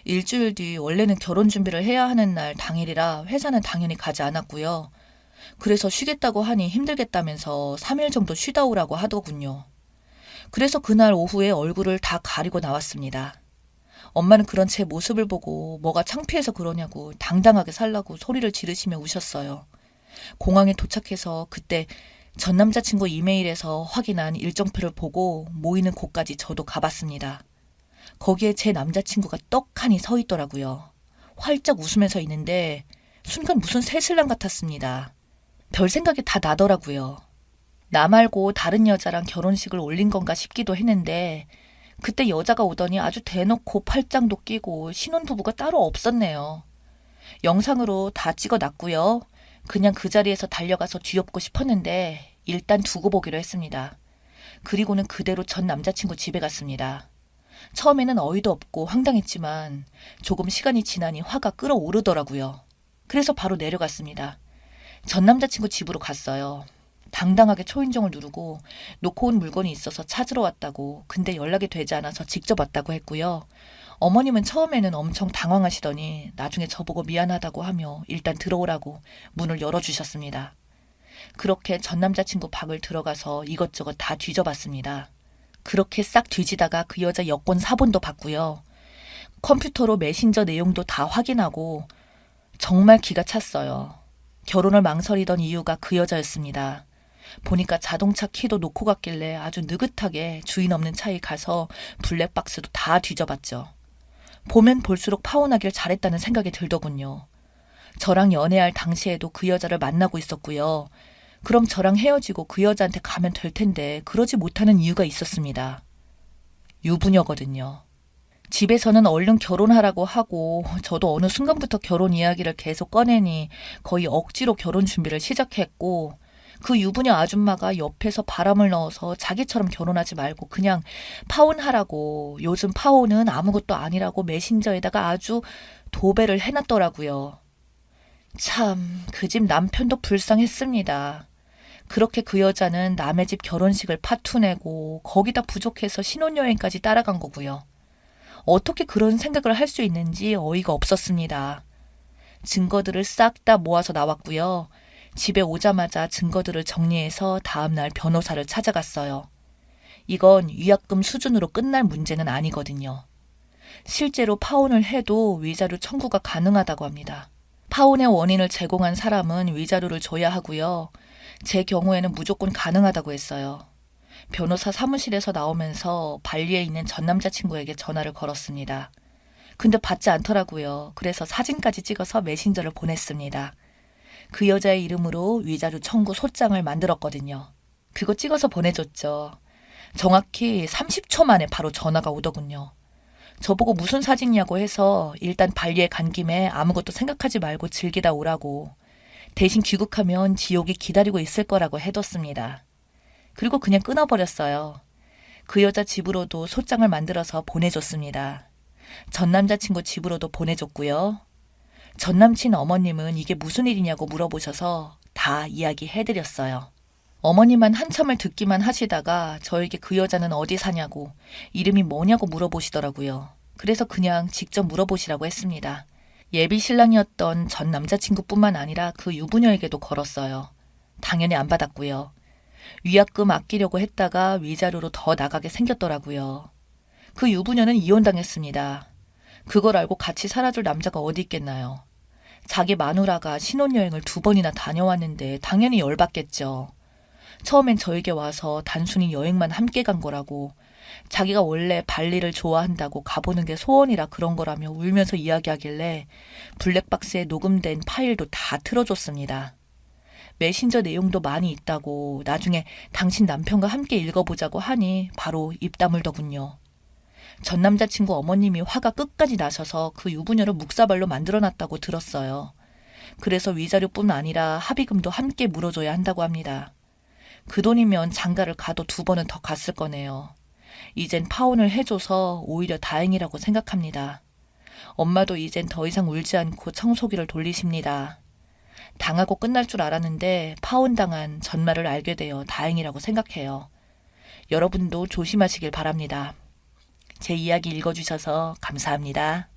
일주일 뒤 원래는 결혼 준비를 해야 하는 날 당일이라 회사는 당연히 가지 않았고요. 그래서 쉬겠다고 하니 힘들겠다면서 3일 정도 쉬다 오라고 하더군요. 그래서 그날 오후에 얼굴을 다 가리고 나왔습니다. 엄마는 그런 제 모습을 보고 뭐가 창피해서 그러냐고 당당하게 살라고 소리를 지르시며 우셨어요. 공항에 도착해서 그때 전 남자친구 이메일에서 확인한 일정표를 보고 모이는 곳까지 저도 가봤습니다. 거기에 제 남자친구가 떡하니 서 있더라고요. 활짝 웃으면서 있는데 순간 무슨 새신랑 같았습니다. 별 생각이 다 나더라고요. 나 말고 다른 여자랑 결혼식을 올린 건가 싶기도 했는데 그때 여자가 오더니 아주 대놓고 팔짱도 끼고 신혼부부가 따로 없었네요. 영상으로 다 찍어놨고요. 그냥 그 자리에서 달려가서 뒤엎고 싶었는데 일단 두고 보기로 했습니다. 그리고는 그대로 전 남자친구 집에 갔습니다. 처음에는 어이도 없고 황당했지만 조금 시간이 지나니 화가 끓어오르더라고요. 그래서 바로 내려갔습니다. 전 남자친구 집으로 갔어요. 당당하게 초인종을 누르고 놓고 온 물건이 있어서 찾으러 왔다고 근데 연락이 되지 않아서 직접 왔다고 했고요. 어머님은 처음에는 엄청 당황하시더니 나중에 저보고 미안하다고 하며 일단 들어오라고 문을 열어주셨습니다. 그렇게 전 남자친구 방을 들어가서 이것저것 다 뒤져봤습니다. 그렇게 싹 뒤지다가 그 여자 여권 사본도 봤고요. 컴퓨터로 메신저 내용도 다 확인하고 정말 기가 찼어요. 결혼을 망설이던 이유가 그 여자였습니다. 보니까 자동차 키도 놓고 갔길래 아주 느긋하게 주인 없는 차에 가서 블랙박스도 다 뒤져봤죠. 보면 볼수록 파혼하길 잘했다는 생각이 들더군요. 저랑 연애할 당시에도 그 여자를 만나고 있었고요. 그럼 저랑 헤어지고 그 여자한테 가면 될 텐데 그러지 못하는 이유가 있었습니다. 유부녀거든요. 집에서는 얼른 결혼하라고 하고 저도 어느 순간부터 결혼 이야기를 계속 꺼내니 거의 억지로 결혼 준비를 시작했고 그 유부녀 아줌마가 옆에서 바람을 넣어서 자기처럼 결혼하지 말고 그냥 파혼하라고 요즘 파혼은 아무것도 아니라고 메신저에다가 아주 도배를 해놨더라고요. 참, 그 집 남편도 불쌍했습니다. 그렇게 그 여자는 남의 집 결혼식을 파투내고 거기다 부족해서 신혼여행까지 따라간 거고요. 어떻게 그런 생각을 할 수 있는지 어이가 없었습니다. 증거들을 싹 다 모아서 나왔고요. 집에 오자마자 증거들을 정리해서 다음날 변호사를 찾아갔어요. 이건 위약금 수준으로 끝날 문제는 아니거든요. 실제로 파혼을 해도 위자료 청구가 가능하다고 합니다. 파혼의 원인을 제공한 사람은 위자료를 줘야 하고요. 제 경우에는 무조건 가능하다고 했어요. 변호사 사무실에서 나오면서 발리에 있는 전 남자친구에게 전화를 걸었습니다. 근데 받지 않더라고요. 그래서 사진까지 찍어서 메신저를 보냈습니다. 그 여자의 이름으로 위자료 청구 소장을 만들었거든요. 그거 찍어서 보내줬죠. 정확히 30초 만에 바로 전화가 오더군요. 저보고 무슨 사진이냐고 해서 일단 발리에 간 김에 아무것도 생각하지 말고 즐기다 오라고. 대신 귀국하면 지옥이 기다리고 있을 거라고 해뒀습니다. 그리고 그냥 끊어버렸어요. 그 여자 집으로도 소장을 만들어서 보내줬습니다. 전 남자친구 집으로도 보내줬고요. 전 남친 어머님은 이게 무슨 일이냐고 물어보셔서 다 이야기해드렸어요. 어머님만 한참을 듣기만 하시다가 저에게 그 여자는 어디 사냐고, 이름이 뭐냐고 물어보시더라고요. 그래서 그냥 직접 물어보시라고 했습니다. 예비 신랑이었던 전 남자친구뿐만 아니라 그 유부녀에게도 걸었어요. 당연히 안 받았고요. 위약금 아끼려고 했다가 위자료로 더 나가게 생겼더라고요. 그 유부녀는 이혼당했습니다. 그걸 알고 같이 살아줄 남자가 어디 있겠나요? 자기 마누라가 신혼여행을 2번이나 다녀왔는데 당연히 열받겠죠. 처음엔 저에게 와서 단순히 여행만 함께 간 거라고, 자기가 원래 발리를 좋아한다고 가보는 게 소원이라 그런 거라며 울면서 이야기하길래 블랙박스에 녹음된 파일도 다 틀어줬습니다. 메신저 내용도 많이 있다고 나중에 당신 남편과 함께 읽어보자고 하니 바로 입 다물더군요. 전 남자친구 어머님이 화가 끝까지 나셔서 그 유부녀를 묵사발로 만들어놨다고 들었어요. 그래서 위자료뿐 아니라 합의금도 함께 물어줘야 한다고 합니다. 그 돈이면 장가를 가도 2번은 더 갔을 거네요. 이젠 파혼을 해줘서 오히려 다행이라고 생각합니다. 엄마도 이젠 더 이상 울지 않고 청소기를 돌리십니다. 당하고 끝날 줄 알았는데 파혼당한 전말을 알게 되어 다행이라고 생각해요. 여러분도 조심하시길 바랍니다. 제 이야기 읽어주셔서 감사합니다.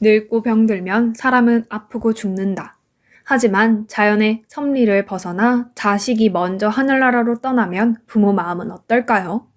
늙고 병들면 사람은 아프고 죽는다. 하지만 자연의 섭리를 벗어나 자식이 먼저 하늘나라로 떠나면 부모 마음은 어떨까요?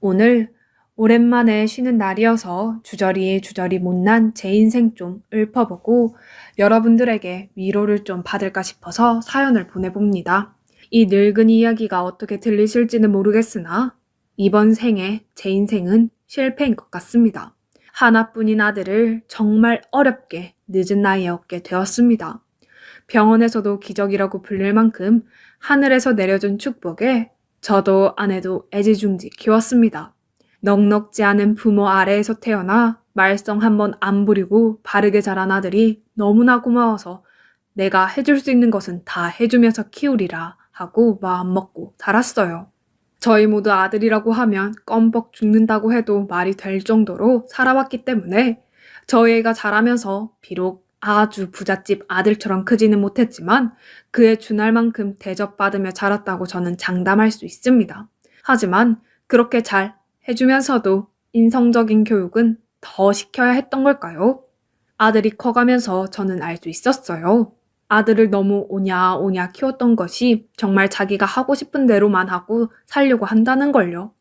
오늘 오랜만에 쉬는 날이어서 주저리 못난 제 인생 좀 읊어보고 여러분들에게 위로를 좀 받을까 싶어서 사연을 보내봅니다. 이 늙은 이야기가 어떻게 들리실지는 모르겠으나 이번 생에 제 인생은 실패인 것 같습니다. 하나뿐인 아들을 정말 어렵게 늦은 나이에 얻게 되었습니다. 병원에서도 기적이라고 불릴 만큼 하늘에서 내려준 축복에 저도 아내도 애지중지 키웠습니다. 넉넉지 않은 부모 아래에서 태어나 말썽 한번 안 부리고 바르게 자란 아들이 너무나 고마워서 내가 해줄 수 있는 것은 다 해주면서 키우리라 하고 마음먹고 자랐어요. 저희 모두 아들이라고 하면 껌뻑 죽는다고 해도 말이 될 정도로 살아왔기 때문에 저희 애가 자라면서 비록 아주 부잣집 아들처럼 크지는 못했지만 그에 준할 만큼 대접받으며 자랐다고 저는 장담할 수 있습니다. 하지만 그렇게 잘 해주면서도 인성적인 교육은 더 시켜야 했던 걸까요? 아들이 커가면서 저는 알 수 있었어요. 아들을 너무 오냐 키웠던 것이 정말 자기가 하고 싶은 대로만 하고 살려고 한다는 걸요.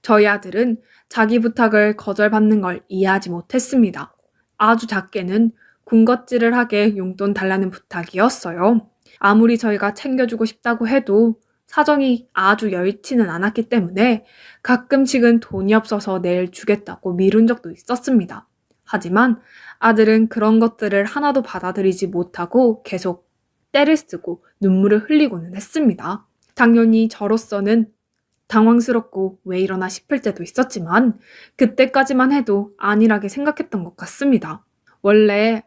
저희 아들은 자기 부탁을 거절받는 걸 이해하지 못했습니다. 아주 작게는 군것질을 하게 용돈 달라는 부탁이었어요. 아무리 저희가 챙겨주고 싶다고 해도 사정이 아주 여의치는 않았기 때문에 가끔씩은 돈이 없어서 내일 주겠다고 미룬 적도 있었습니다. 하지만 아들은 그런 것들을 하나도 받아들이지 못하고 계속 떼를 쓰고 눈물을 흘리고는 했습니다. 당연히 저로서는 당황스럽고 왜 이러나 싶을 때도 있었지만 그때까지만 해도 안일하게 생각했던 것 같습니다. 원래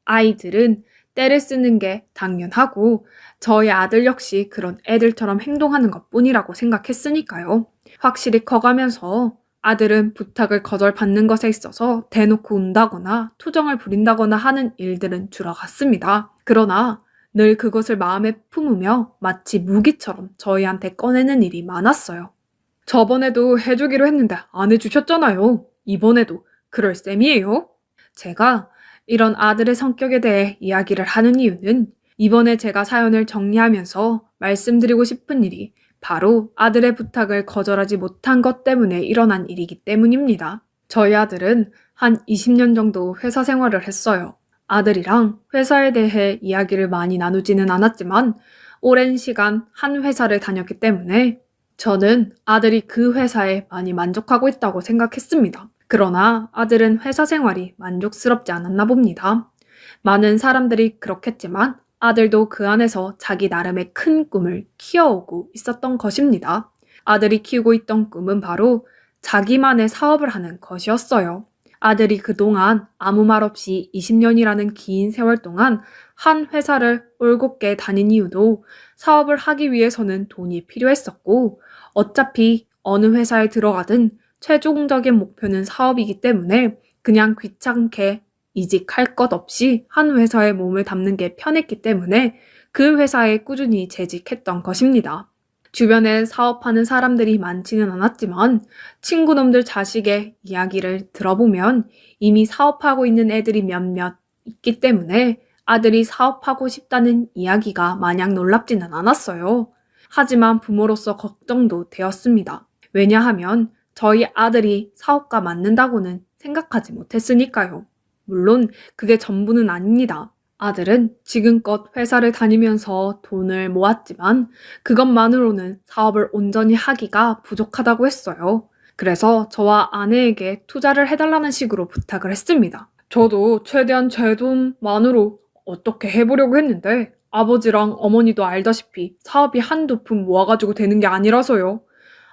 아이들은 떼를 쓰는 게 당연하고 저희 아들 역시 그런 애들처럼 행동하는 것뿐이라고 생각했으니까요. 확실히 커가면서 아들은 부탁을 거절받는 것에 있어서 대놓고 운다거나 투정을 부린다거나 하는 일들은 줄어갔습니다. 그러나 늘 그것을 마음에 품으며 마치 무기처럼 저희한테 꺼내는 일이 많았어요. 저번에도 해주기로 했는데 안 해주셨잖아요. 이번에도 그럴 셈이에요. 제가 이런 아들의 성격에 대해 이야기를 하는 이유는 이번에 제가 사연을 정리하면서 말씀드리고 싶은 일이 바로 아들의 부탁을 거절하지 못한 것 때문에 일어난 일이기 때문입니다. 저희 아들은 한 20년 정도 회사 생활을 했어요. 아들이랑 회사에 대해 이야기를 많이 나누지는 않았지만 오랜 시간 한 회사를 다녔기 때문에 저는 아들이 그 회사에 많이 만족하고 있다고 생각했습니다. 그러나 아들은 회사 생활이 만족스럽지 않았나 봅니다. 많은 사람들이 그렇겠지만 아들도 그 안에서 자기 나름의 큰 꿈을 키워오고 있었던 것입니다. 아들이 키우고 있던 꿈은 바로 자기만의 사업을 하는 것이었어요. 아들이 그동안 아무 말 없이 20년이라는 긴 세월 동안 한 회사를 올곧게 다닌 이유도 사업을 하기 위해서는 돈이 필요했었고 어차피 어느 회사에 들어가든 최종적인 목표는 사업이기 때문에 그냥 귀찮게 이직할 것 없이 한 회사에 몸을 담는 게 편했기 때문에 그 회사에 꾸준히 재직했던 것입니다. 주변에 사업하는 사람들이 많지는 않았지만 친구놈들 자식의 이야기를 들어보면 이미 사업하고 있는 애들이 몇몇 있기 때문에 아들이 사업하고 싶다는 이야기가 마냥 놀랍지는 않았어요. 하지만 부모로서 걱정도 되었습니다. 왜냐하면 저희 아들이 사업가 맞는다고는 생각하지 못했으니까요. 물론 그게 전부는 아닙니다. 아들은 지금껏 회사를 다니면서 돈을 모았지만 그것만으로는 사업을 온전히 하기가 부족하다고 했어요. 그래서 저와 아내에게 투자를 해달라는 식으로 부탁을 했습니다. 저도 최대한 제 돈만으로 어떻게 해보려고 했는데 아버지랑 어머니도 알다시피 사업이 한두 푼 모아가지고 되는 게 아니라서요.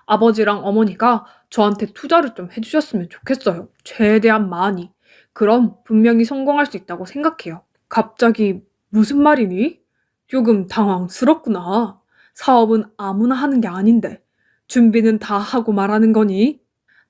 아버지랑 어머니가 저한테 투자를 좀 해주셨으면 좋겠어요. 최대한 많이. 그럼 분명히 성공할 수 있다고 생각해요. 갑자기 무슨 말이니? 조금 당황스럽구나. 사업은 아무나 하는 게 아닌데 준비는 다 하고 말하는 거니?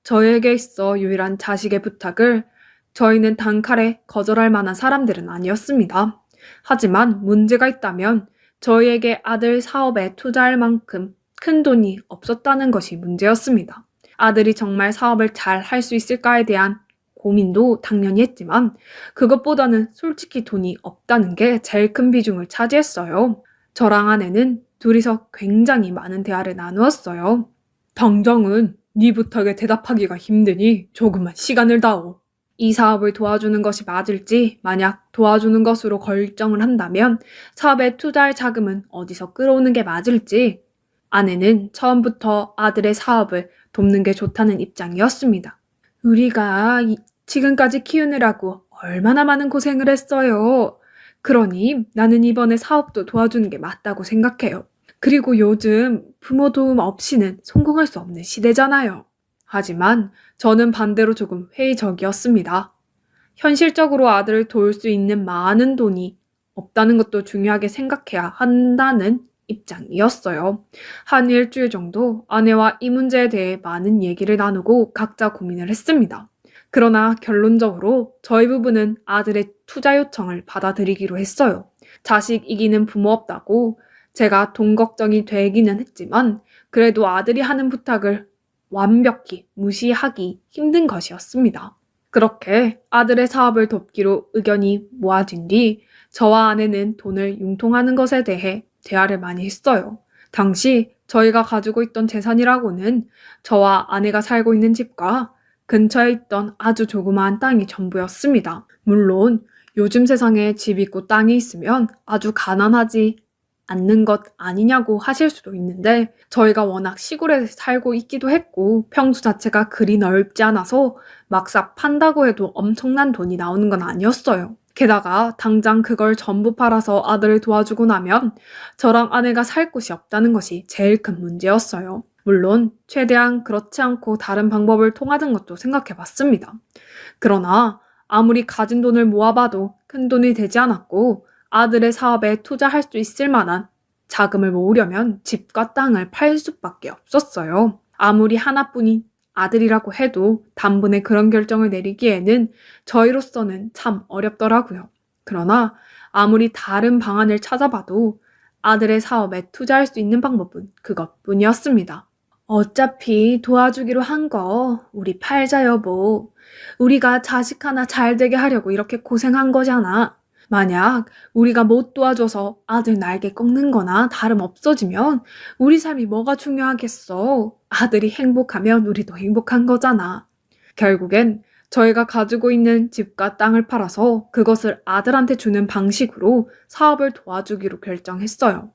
저에게 있어 유일한 자식의 부탁을 저희는 단칼에 거절할 만한 사람들은 아니었습니다. 하지만 문제가 있다면 저희에게 아들 사업에 투자할 만큼 큰 돈이 없었다는 것이 문제였습니다. 아들이 정말 사업을 잘 할 수 있을까에 대한 고민도 당연히 했지만 그것보다는 솔직히 돈이 없다는 게 제일 큰 비중을 차지했어요. 저랑 아내는 둘이서 굉장히 많은 대화를 나누었어요. 당장은 네 부탁에 대답하기가 힘드니 조금만 시간을 다오. 이 사업을 도와주는 것이 맞을지 만약 도와주는 것으로 결정을 한다면 사업에 투자할 자금은 어디서 끌어오는 게 맞을지 아내는 처음부터 아들의 사업을 돕는 게 좋다는 입장이었습니다. 우리가 지금까지 키우느라고 얼마나 많은 고생을 했어요. 그러니 나는 이번에 사업도 도와주는 게 맞다고 생각해요. 그리고 요즘 부모 도움 없이는 성공할 수 없는 시대잖아요. 하지만 저는 반대로 조금 회의적이었습니다. 현실적으로 아들을 도울 수 있는 많은 돈이 없다는 것도 중요하게 생각해야 한다는 입장이었어요. 한 일주일 정도 아내와 이 문제에 대해 많은 얘기를 나누고 각자 고민을 했습니다. 그러나 결론적으로 저희 부부는 아들의 투자 요청을 받아들이기로 했어요. 자식 이기는 부모 없다고 제가 돈 걱정이 되기는 했지만 그래도 아들이 하는 부탁을 완벽히 무시하기 힘든 것이었습니다. 그렇게 아들의 사업을 돕기로 의견이 모아진 뒤 저와 아내는 돈을 융통하는 것에 대해 대화를 많이 했어요. 당시 저희가 가지고 있던 재산이라고는 저와 아내가 살고 있는 집과 근처에 있던 아주 조그마한 땅이 전부였습니다. 물론 요즘 세상에 집 있고 땅이 있으면 아주 가난하지 않는 것 아니냐고 하실 수도 있는데 저희가 워낙 시골에 살고 있기도 했고 평수 자체가 그리 넓지 않아서 막상 판다고 해도 엄청난 돈이 나오는 건 아니었어요. 게다가 당장 그걸 전부 팔아서 아들을 도와주고 나면 저랑 아내가 살 곳이 없다는 것이 제일 큰 문제였어요. 물론 최대한 그렇지 않고 다른 방법을 통하는 것도 생각해 봤습니다. 그러나 아무리 가진 돈을 모아봐도 큰 돈이 되지 않았고 아들의 사업에 투자할 수 있을 만한 자금을 모으려면 집과 땅을 팔 수밖에 없었어요. 아무리 하나뿐인 아들이라고 해도 단번에 그런 결정을 내리기에는 저희로서는 참 어렵더라고요. 그러나 아무리 다른 방안을 찾아봐도 아들의 사업에 투자할 수 있는 방법은 그것뿐이었습니다. 어차피 도와주기로 한 거 우리 팔자 여보. 우리가 자식 하나 잘 되게 하려고 이렇게 고생한 거잖아. 만약 우리가 못 도와줘서 아들 날개 꺾는 거나 다름없어지면 우리 삶이 뭐가 중요하겠어. 아들이 행복하면 우리도 행복한 거잖아. 결국엔 저희가 가지고 있는 집과 땅을 팔아서 그것을 아들한테 주는 방식으로 사업을 도와주기로 결정했어요.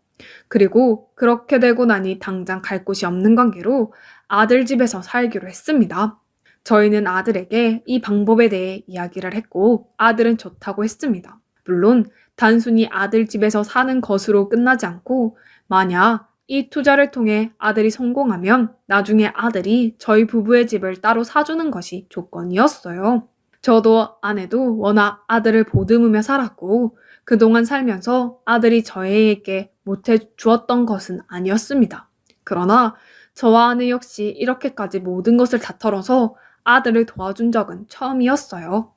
그리고 그렇게 되고 나니 당장 갈 곳이 없는 관계로 아들 집에서 살기로 했습니다. 저희는 아들에게 이 방법에 대해 이야기를 했고 아들은 좋다고 했습니다. 물론 단순히 아들 집에서 사는 것으로 끝나지 않고 만약 이 투자를 통해 아들이 성공하면 나중에 아들이 저희 부부의 집을 따로 사주는 것이 조건이었어요. 저도 아내도 워낙 아들을 보듬으며 살았고 그동안 살면서 아들이 저에게 못해 주었던 것은 아니었습니다. 그러나 저와 아내 역시 이렇게까지 모든 것을 다 털어서 아들을 도와준 적은 처음이었어요.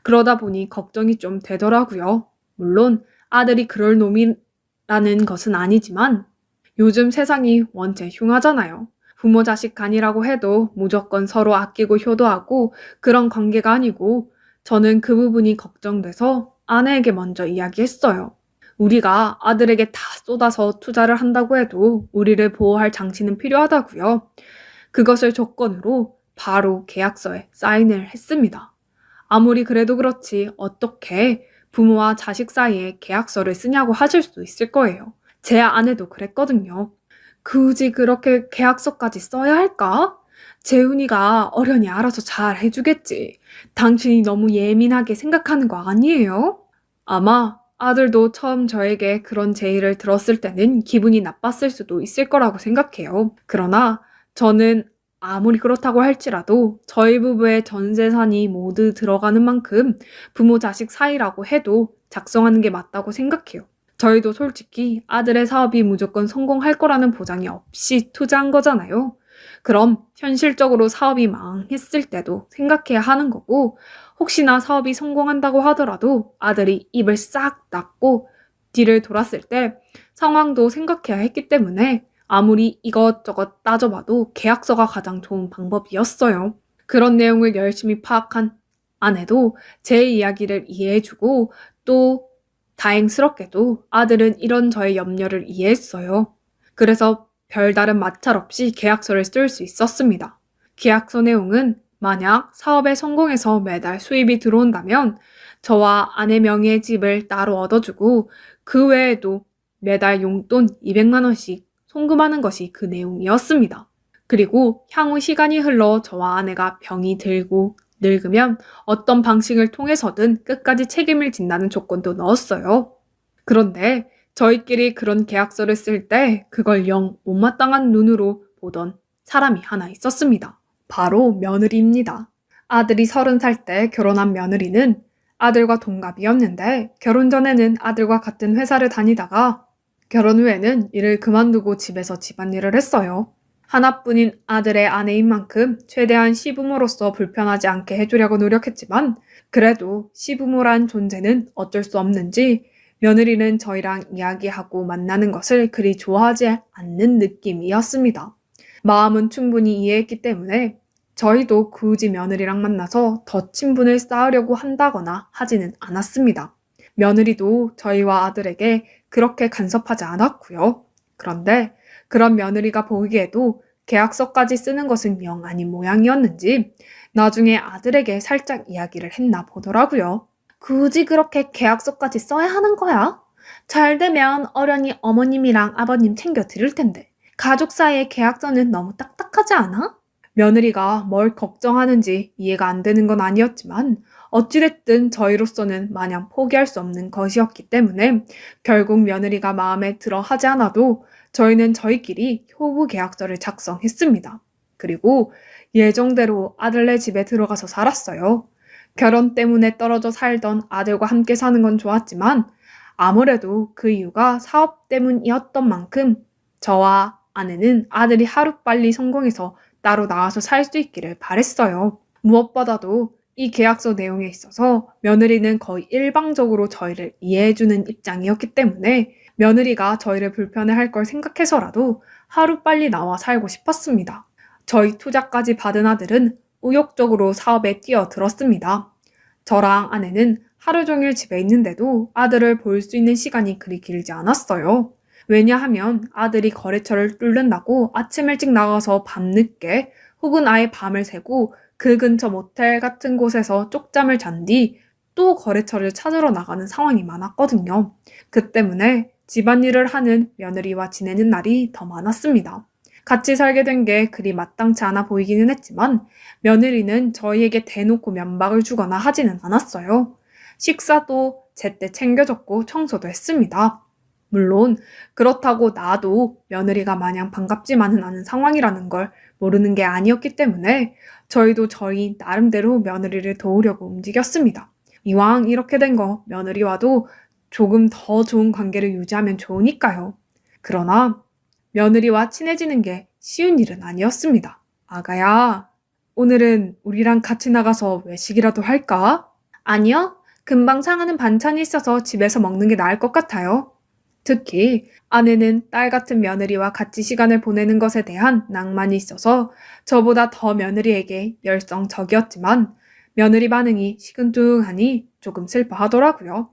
그러다 보니 걱정이 좀 되더라고요. 물론 아들이 그럴 놈이라는 것은 아니지만 요즘 세상이 원체 흉하잖아요. 부모 자식 간이라고 해도 무조건 서로 아끼고 효도하고 그런 관계가 아니고 저는 그 부분이 걱정돼서 아내에게 먼저 이야기했어요. 우리가 아들에게 다 쏟아서 투자를 한다고 해도 우리를 보호할 장치는 필요하다고요. 그것을 조건으로 바로 계약서에 사인을 했습니다. 아무리 그래도 그렇지 어떻게 부모와 자식 사이에 계약서를 쓰냐고 하실 수 있을 거예요. 제 아내도 그랬거든요. 굳이 그렇게 계약서까지 써야 할까? 재훈이가 어련히 알아서 잘 해주겠지. 당신이 너무 예민하게 생각하는 거 아니에요? 아마 아들도 처음 저에게 그런 제의를 들었을 때는 기분이 나빴을 수도 있을 거라고 생각해요. 그러나 저는 아무리 그렇다고 할지라도 저희 부부의 전 재산이 모두 들어가는 만큼 부모 자식 사이라고 해도 작성하는 게 맞다고 생각해요. 저희도 솔직히 아들의 사업이 무조건 성공할 거라는 보장이 없이 투자한 거잖아요. 그럼 현실적으로 사업이 망했을 때도 생각해야 하는 거고 혹시나 사업이 성공한다고 하더라도 아들이 입을 싹 닫고 뒤를 돌았을 때 상황도 생각해야 했기 때문에 아무리 이것저것 따져봐도 계약서가 가장 좋은 방법이었어요. 그런 내용을 열심히 파악한 아내도 제 이야기를 이해해주고 또 다행스럽게도 아들은 이런 저의 염려를 이해했어요. 그래서 별다른 마찰 없이 계약서를 쓸 수 있었습니다. 계약서 내용은 만약 사업에 성공해서 매달 수입이 들어온다면 저와 아내 명의의 집을 따로 얻어주고 그 외에도 매달 용돈 200만 원씩 송금하는 것이 그 내용이었습니다. 그리고 향후 시간이 흘러 저와 아내가 병이 들고 늙으면 어떤 방식을 통해서든 끝까지 책임을 진다는 조건도 넣었어요. 그런데 저희끼리 그런 계약서를 쓸 때 그걸 영 못마땅한 눈으로 보던 사람이 하나 있었습니다. 바로 며느리입니다. 아들이 30살 때 결혼한 며느리는 아들과 동갑이었는데 결혼 전에는 아들과 같은 회사를 다니다가 결혼 후에는 일을 그만두고 집에서 집안일을 했어요. 하나뿐인 아들의 아내인 만큼 최대한 시부모로서 불편하지 않게 해주려고 노력했지만 그래도 시부모란 존재는 어쩔 수 없는지 며느리는 저희랑 이야기하고 만나는 것을 그리 좋아하지 않는 느낌이었습니다. 마음은 충분히 이해했기 때문에 저희도 굳이 며느리랑 만나서 더 친분을 쌓으려고 한다거나 하지는 않았습니다. 며느리도 저희와 아들에게 그렇게 간섭하지 않았고요. 그런데 그런 며느리가 보기에도 계약서까지 쓰는 것은 영 아닌 모양이었는지 나중에 아들에게 살짝 이야기를 했나 보더라고요. 굳이 그렇게 계약서까지 써야 하는 거야? 잘 되면 어련히 어머님이랑 아버님 챙겨 드릴 텐데 가족 사이의 계약서는 너무 딱딱하지 않아? 며느리가 뭘 걱정하는지 이해가 안 되는 건 아니었지만 어찌됐든 저희로서는 마냥 포기할 수 없는 것이었기 때문에 결국 며느리가 마음에 들어 하지 않아도 저희는 저희끼리 효부 계약서를 작성했습니다. 그리고 예정대로 아들네 집에 들어가서 살았어요. 결혼 때문에 떨어져 살던 아들과 함께 사는 건 좋았지만 아무래도 그 이유가 사업 때문이었던 만큼 저와 아내는 아들이 하루빨리 성공해서 따로 나와서 살 수 있기를 바랬어요. 무엇보다도 이 계약서 내용에 있어서 며느리는 거의 일방적으로 저희를 이해해주는 입장이었기 때문에 며느리가 저희를 불편해할 걸 생각해서라도 하루빨리 나와 살고 싶었습니다. 저희 투자까지 받은 아들은 의욕적으로 사업에 뛰어들었습니다. 저랑 아내는 하루 종일 집에 있는데도 아들을 볼 수 있는 시간이 그리 길지 않았어요. 왜냐하면 아들이 거래처를 뚫는다고 아침 일찍 나가서 밤늦게 혹은 아예 밤을 새고 그 근처 모텔 같은 곳에서 쪽잠을 잔 뒤 또 거래처를 찾으러 나가는 상황이 많았거든요. 그 때문에 집안일을 하는 며느리와 지내는 날이 더 많았습니다. 같이 살게 된 게 그리 마땅치 않아 보이기는 했지만 며느리는 저희에게 대놓고 면박을 주거나 하지는 않았어요. 식사도 제때 챙겨줬고 청소도 했습니다. 물론 그렇다고 나도 며느리가 마냥 반갑지만은 않은 상황이라는 걸 모르는 게 아니었기 때문에 저희도 저희 나름대로 며느리를 도우려고 움직였습니다. 이왕 이렇게 된 거 며느리와도 조금 더 좋은 관계를 유지하면 좋으니까요. 그러나 며느리와 친해지는 게 쉬운 일은 아니었습니다. 아가야, 오늘은 우리랑 같이 나가서 외식이라도 할까? 아니요, 금방 상하는 반찬이 있어서 집에서 먹는 게 나을 것 같아요. 특히 아내는 딸 같은 며느리와 같이 시간을 보내는 것에 대한 낭만이 있어서 저보다 더 며느리에게 열성적이었지만 며느리 반응이 시큰둥하니 조금 슬퍼하더라고요.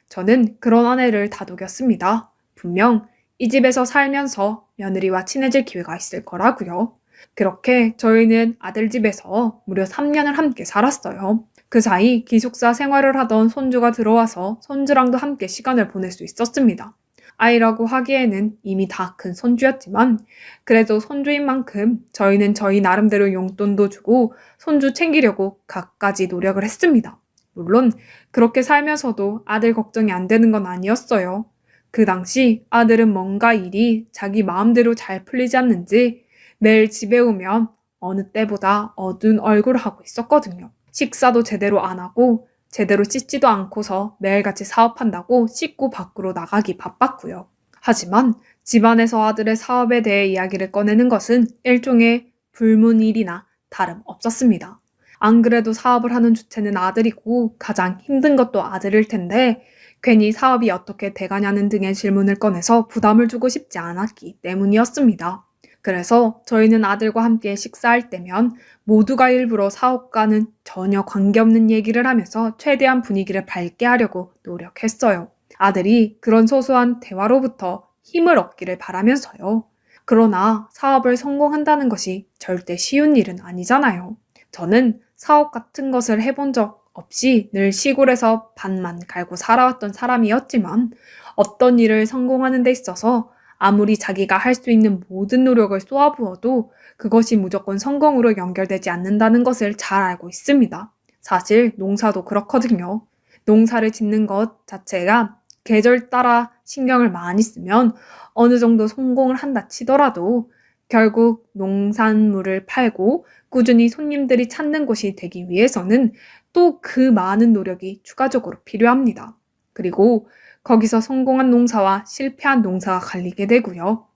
저는 그런 아내를 다독였습니다. 분명 이 집에서 살면서 며느리와 친해질 기회가 있을 거라고요. 그렇게 저희는 아들 집에서 무려 3년을 함께 살았어요. 그 사이 기숙사 생활을 하던 손주가 들어와서 손주랑도 함께 시간을 보낼 수 있었습니다. 아이라고 하기에는 이미 다 큰 손주였지만 그래도 손주인 만큼 저희는 저희 나름대로 용돈도 주고 손주 챙기려고 갖가지 노력을 했습니다. 물론 그렇게 살면서도 아들 걱정이 안 되는 건 아니었어요. 그 당시 아들은 뭔가 일이 자기 마음대로 잘 풀리지 않는지 매일 집에 오면 어느 때보다 어두운 얼굴을 하고 있었거든요. 식사도 제대로 안 하고 제대로 씻지도 않고서 매일같이 사업한다고 씻고 밖으로 나가기 바빴고요. 하지만 집안에서 아들의 사업에 대해 이야기를 꺼내는 것은 일종의 불문일이나 다름없었습니다. 안 그래도 사업을 하는 주체는 아들이고 가장 힘든 것도 아들일 텐데 괜히 사업이 어떻게 돼가냐는 등의 질문을 꺼내서 부담을 주고 싶지 않았기 때문이었습니다. 그래서 저희는 아들과 함께 식사할 때면 모두가 일부러 사업과는 전혀 관계없는 얘기를 하면서 최대한 분위기를 밝게 하려고 노력했어요. 아들이 그런 소소한 대화로부터 힘을 얻기를 바라면서요. 그러나 사업을 성공한다는 것이 절대 쉬운 일은 아니잖아요. 저는 사업 같은 것을 해본 적 없이 늘 시골에서 밭만 갈고 살아왔던 사람이었지만 어떤 일을 성공하는 데 있어서 아무리 자기가 할 수 있는 모든 노력을 쏟아부어도 그것이 무조건 성공으로 연결되지 않는다는 것을 잘 알고 있습니다. 사실 농사도 그렇거든요. 농사를 짓는 것 자체가 계절 따라 신경을 많이 쓰면 어느 정도 성공을 한다 치더라도 결국 농산물을 팔고 꾸준히 손님들이 찾는 곳이 되기 위해서는 또 그 많은 노력이 추가적으로 필요합니다. 그리고 거기서 성공한 농사와 실패한 농사가 갈리게 되고요.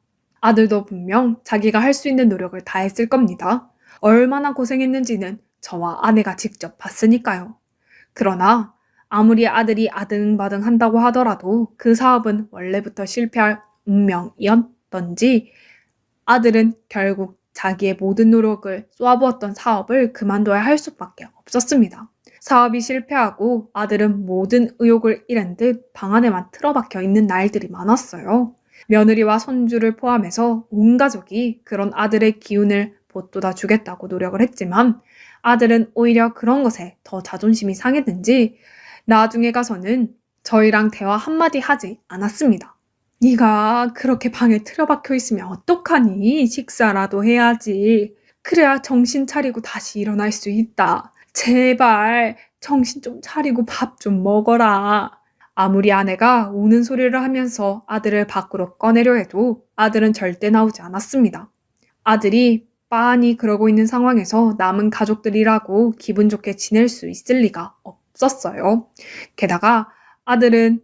아들도 분명 자기가 할 수 있는 노력을 다했을 겁니다. 얼마나 고생했는지는 저와 아내가 직접 봤으니까요. 그러나 아무리 아들이 아등바등 한다고 하더라도 그 사업은 원래부터 실패할 운명이었던지 아들은 결국 자기의 모든 노력을 쏟아부었던 사업을 그만둬야 할 수밖에 없었습니다. 사업이 실패하고 아들은 모든 의욕을 잃은 듯 방 안에만 틀어박혀 있는 날들이 많았어요. 며느리와 손주를 포함해서 온 가족이 그런 아들의 기운을 보돋아 주겠다고 노력을 했지만 아들은 오히려 그런 것에 더 자존심이 상했는지 나중에 가서는 저희랑 대화 한마디 하지 않았습니다. 네가 그렇게 방에 틀어박혀 있으면 어떡하니? 식사라도 해야지. 그래야 정신 차리고 다시 일어날 수 있다. 제발 정신 좀 차리고 밥 좀 먹어라. 아무리 아내가 우는 소리를 하면서 아들을 밖으로 꺼내려 해도 아들은 절대 나오지 않았습니다. 아들이 빤히 그러고 있는 상황에서 남은 가족들이라고 기분 좋게 지낼 수 있을 리가 없었어요. 게다가 아들은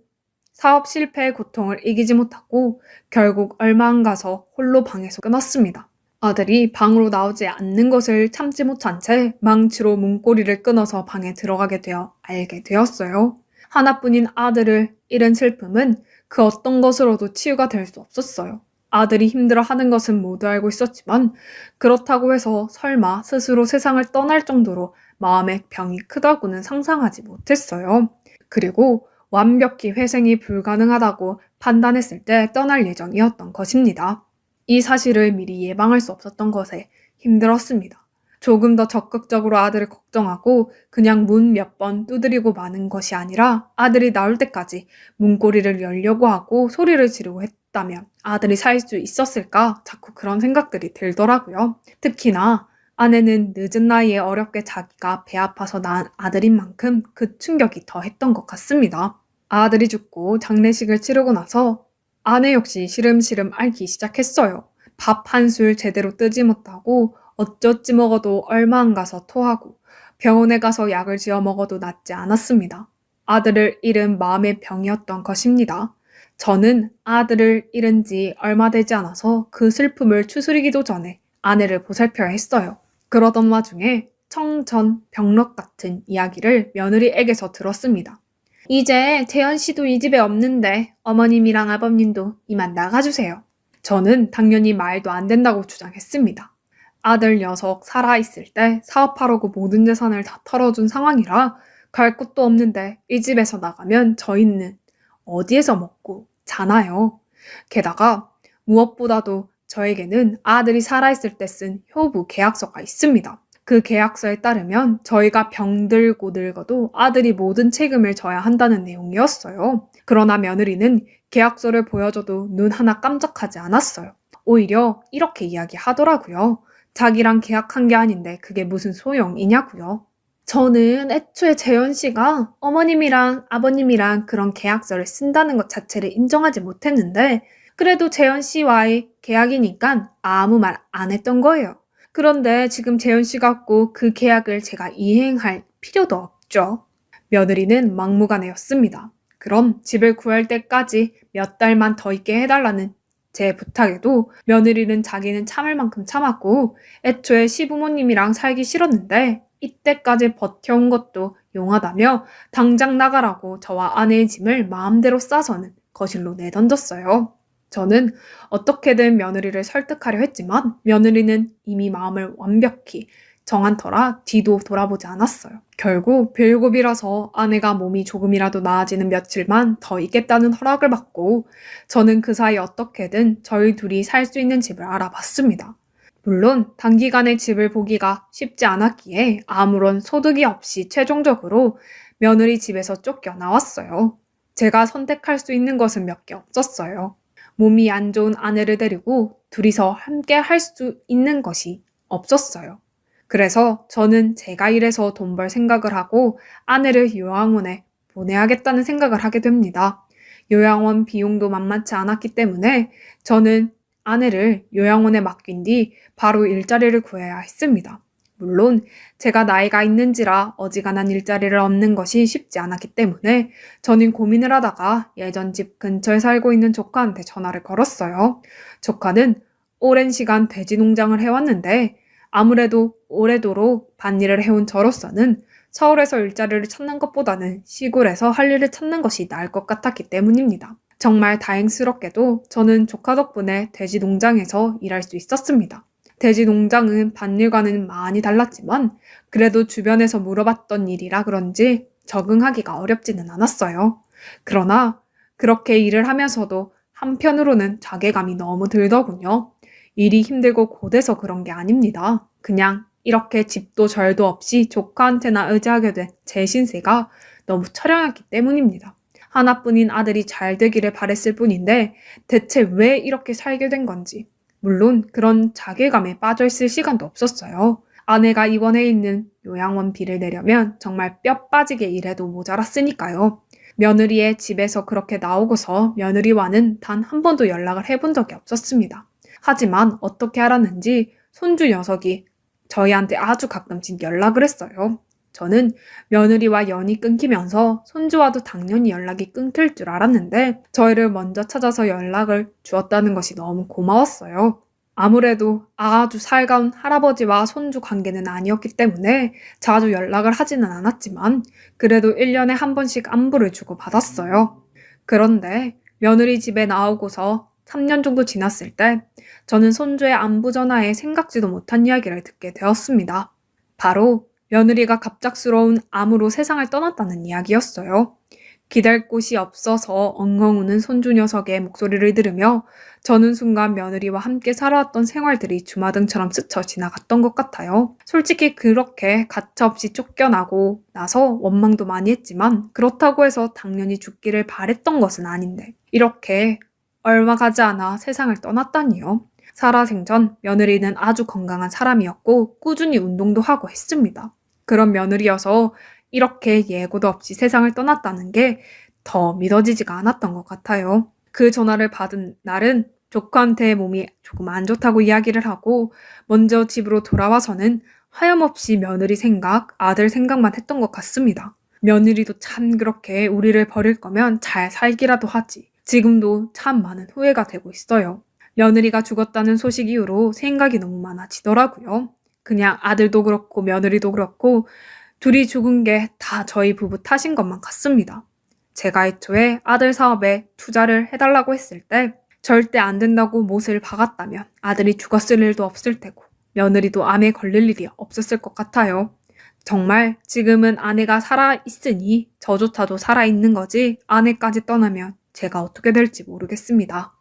사업 실패의 고통을 이기지 못하고 결국 얼마 안 가서 홀로 방에서 끊었습니다. 아들이 방으로 나오지 않는 것을 참지 못한 채 망치로 문고리를 끊어서 방에 들어가게 되어 알게 되었어요. 하나뿐인 아들을 잃은 슬픔은 그 어떤 것으로도 치유가 될 수 없었어요. 아들이 힘들어하는 것은 모두 알고 있었지만 그렇다고 해서 설마 스스로 세상을 떠날 정도로 마음의 병이 크다고는 상상하지 못했어요. 그리고 완벽히 회생이 불가능하다고 판단했을 때 떠날 예정이었던 것입니다. 이 사실을 미리 예방할 수 없었던 것에 힘들었습니다. 조금 더 적극적으로 아들을 걱정하고 그냥 문 몇 번 두드리고 마는 것이 아니라 아들이 나올 때까지 문고리를 열려고 하고 소리를 지르고 했다면 아들이 살 수 있었을까? 자꾸 그런 생각들이 들더라고요. 특히나 아내는 늦은 나이에 어렵게 자기가 배 아파서 낳은 아들인 만큼 그 충격이 더 했던 것 같습니다. 아들이 죽고 장례식을 치르고 나서 아내 역시 시름시름 앓기 시작했어요. 밥 한 술 제대로 뜨지 못하고 어쩌지 먹어도 얼마 안 가서 토하고 병원에 가서 약을 지어 먹어도 낫지 않았습니다. 아들을 잃은 마음의 병이었던 것입니다. 저는 아들을 잃은 지 얼마 되지 않아서 그 슬픔을 추스리기도 전에 아내를 보살펴야 했어요. 그러던 와중에 청천벽력 같은 이야기를 며느리에게서 들었습니다. 이제 재현 씨도 이 집에 없는데 어머님이랑 아버님도 이만 나가주세요. 저는 당연히 말도 안 된다고 주장했습니다. 아들 녀석 살아있을 때 사업하려고 모든 재산을 다 털어준 상황이라 갈 곳도 없는데 이 집에서 나가면 저희는 어디에서 먹고 자나요? 게다가 무엇보다도 저에게는 아들이 살아있을 때 쓴 효부 계약서가 있습니다. 그 계약서에 따르면 저희가 병들고 늙어도 아들이 모든 책임을 져야 한다는 내용이었어요. 그러나 며느리는 계약서를 보여줘도 눈 하나 깜짝하지 않았어요. 오히려 이렇게 이야기하더라고요. 자기랑 계약한 게 아닌데 그게 무슨 소용이냐고요. 저는 애초에 재현 씨가 어머님이랑 아버님이랑 그런 계약서를 쓴다는 것 자체를 인정하지 못했는데 그래도 재현 씨와의 계약이니까 아무 말 안 했던 거예요. 그런데 지금 재현 씨 같고 그 계약을 제가 이행할 필요도 없죠. 며느리는 막무가내였습니다. 그럼 집을 구할 때까지 몇 달만 더 있게 해달라는 제 부탁에도 며느리는 자기는 참을 만큼 참았고 애초에 시부모님이랑 살기 싫었는데 이때까지 버텨온 것도 용하다며 당장 나가라고 저와 아내의 짐을 마음대로 싸서는 거실로 내던졌어요. 저는 어떻게든 며느리를 설득하려 했지만 며느리는 이미 마음을 완벽히 정한 터라 뒤도 돌아보지 않았어요. 결국 별고비라서 아내가 몸이 조금이라도 나아지는 며칠만 더 있겠다는 허락을 받고 저는 그 사이 어떻게든 저희 둘이 살 수 있는 집을 알아봤습니다. 물론 단기간에 집을 보기가 쉽지 않았기에 아무런 소득이 없이 최종적으로 며느리 집에서 쫓겨나왔어요. 제가 선택할 수 있는 것은 몇 개 없었어요. 몸이 안 좋은 아내를 데리고 둘이서 함께 할 수 있는 것이 없었어요. 그래서 저는 제가 일해서 돈 벌 생각을 하고 아내를 요양원에 보내야겠다는 생각을 하게 됩니다. 요양원 비용도 만만치 않았기 때문에 저는 아내를 요양원에 맡긴 뒤 바로 일자리를 구해야 했습니다. 물론 제가 나이가 있는지라 어지간한 일자리를 얻는 것이 쉽지 않았기 때문에 저는 고민을 하다가 예전 집 근처에 살고 있는 조카한테 전화를 걸었어요. 조카는 오랜 시간 돼지 농장을 해왔는데 아무래도 오래도록 밭일을 해온 저로서는 서울에서 일자리를 찾는 것보다는 시골에서 할 일을 찾는 것이 나을 것 같았기 때문입니다. 정말 다행스럽게도 저는 조카 덕분에 돼지 농장에서 일할 수 있었습니다. 돼지 농장은 밭일과는 많이 달랐지만 그래도 주변에서 물어봤던 일이라 그런지 적응하기가 어렵지는 않았어요. 그러나 그렇게 일을 하면서도 한편으로는 자괴감이 너무 들더군요. 일이 힘들고 고돼서 그런 게 아닙니다. 그냥 이렇게 집도 절도 없이 조카한테나 의지하게 된 제 신세가 너무 처량했기 때문입니다. 하나뿐인 아들이 잘 되기를 바랬을 뿐인데 대체 왜 이렇게 살게 된 건지. 물론 그런 자괴감에 빠져 있을 시간도 없었어요. 아내가 입원해 있는 요양원비를 내려면 정말 뼈 빠지게 일해도 모자랐으니까요. 며느리의 집에서 그렇게 나오고서 며느리와는 단 한 번도 연락을 해본 적이 없었습니다. 하지만 어떻게 알았는지 손주 녀석이 저희한테 아주 가끔씩 연락을 했어요. 저는 며느리와 연이 끊기면서 손주와도 당연히 연락이 끊길 줄 알았는데 저희를 먼저 찾아서 연락을 주었다는 것이 너무 고마웠어요. 아무래도 아주 살가운 할아버지와 손주 관계는 아니었기 때문에 자주 연락을 하지는 않았지만 그래도 1년에 한 번씩 안부를 주고 받았어요. 그런데 며느리 집에 나오고서 3년 정도 지났을 때 저는 손주의 안부 전화에 생각지도 못한 이야기를 듣게 되었습니다. 바로 며느리가 갑작스러운 암으로 세상을 떠났다는 이야기였어요. 기댈 곳이 없어서 엉엉 우는 손주 녀석의 목소리를 들으며 저는 순간 며느리와 함께 살아왔던 생활들이 주마등처럼 스쳐 지나갔던 것 같아요. 솔직히 그렇게 가차없이 쫓겨나고 나서 원망도 많이 했지만 그렇다고 해서 당연히 죽기를 바랬던 것은 아닌데 이렇게 얼마 가지 않아 세상을 떠났다니요. 살아생전 며느리는 아주 건강한 사람이었고 꾸준히 운동도 하고 했습니다. 그런 며느리여서 이렇게 예고도 없이 세상을 떠났다는 게 더 믿어지지가 않았던 것 같아요. 그 전화를 받은 날은 조카한테 몸이 조금 안 좋다고 이야기를 하고 먼저 집으로 돌아와서는 하염없이 며느리 생각, 아들 생각만 했던 것 같습니다. 며느리도 참 그렇게 우리를 버릴 거면 잘 살기라도 하지. 지금도 참 많은 후회가 되고 있어요. 며느리가 죽었다는 소식 이후로 생각이 너무 많아지더라고요. 그냥 아들도 그렇고 며느리도 그렇고 둘이 죽은 게 다 저희 부부 탓인 것만 같습니다. 제가 애초에 아들 사업에 투자를 해달라고 했을 때 절대 안 된다고 못을 박았다면 아들이 죽었을 일도 없을 테고 며느리도 암에 걸릴 일이 없었을 것 같아요. 정말 지금은 아내가 살아있으니 저조차도 살아있는 거지 아내까지 떠나면 제가 어떻게 될지 모르겠습니다.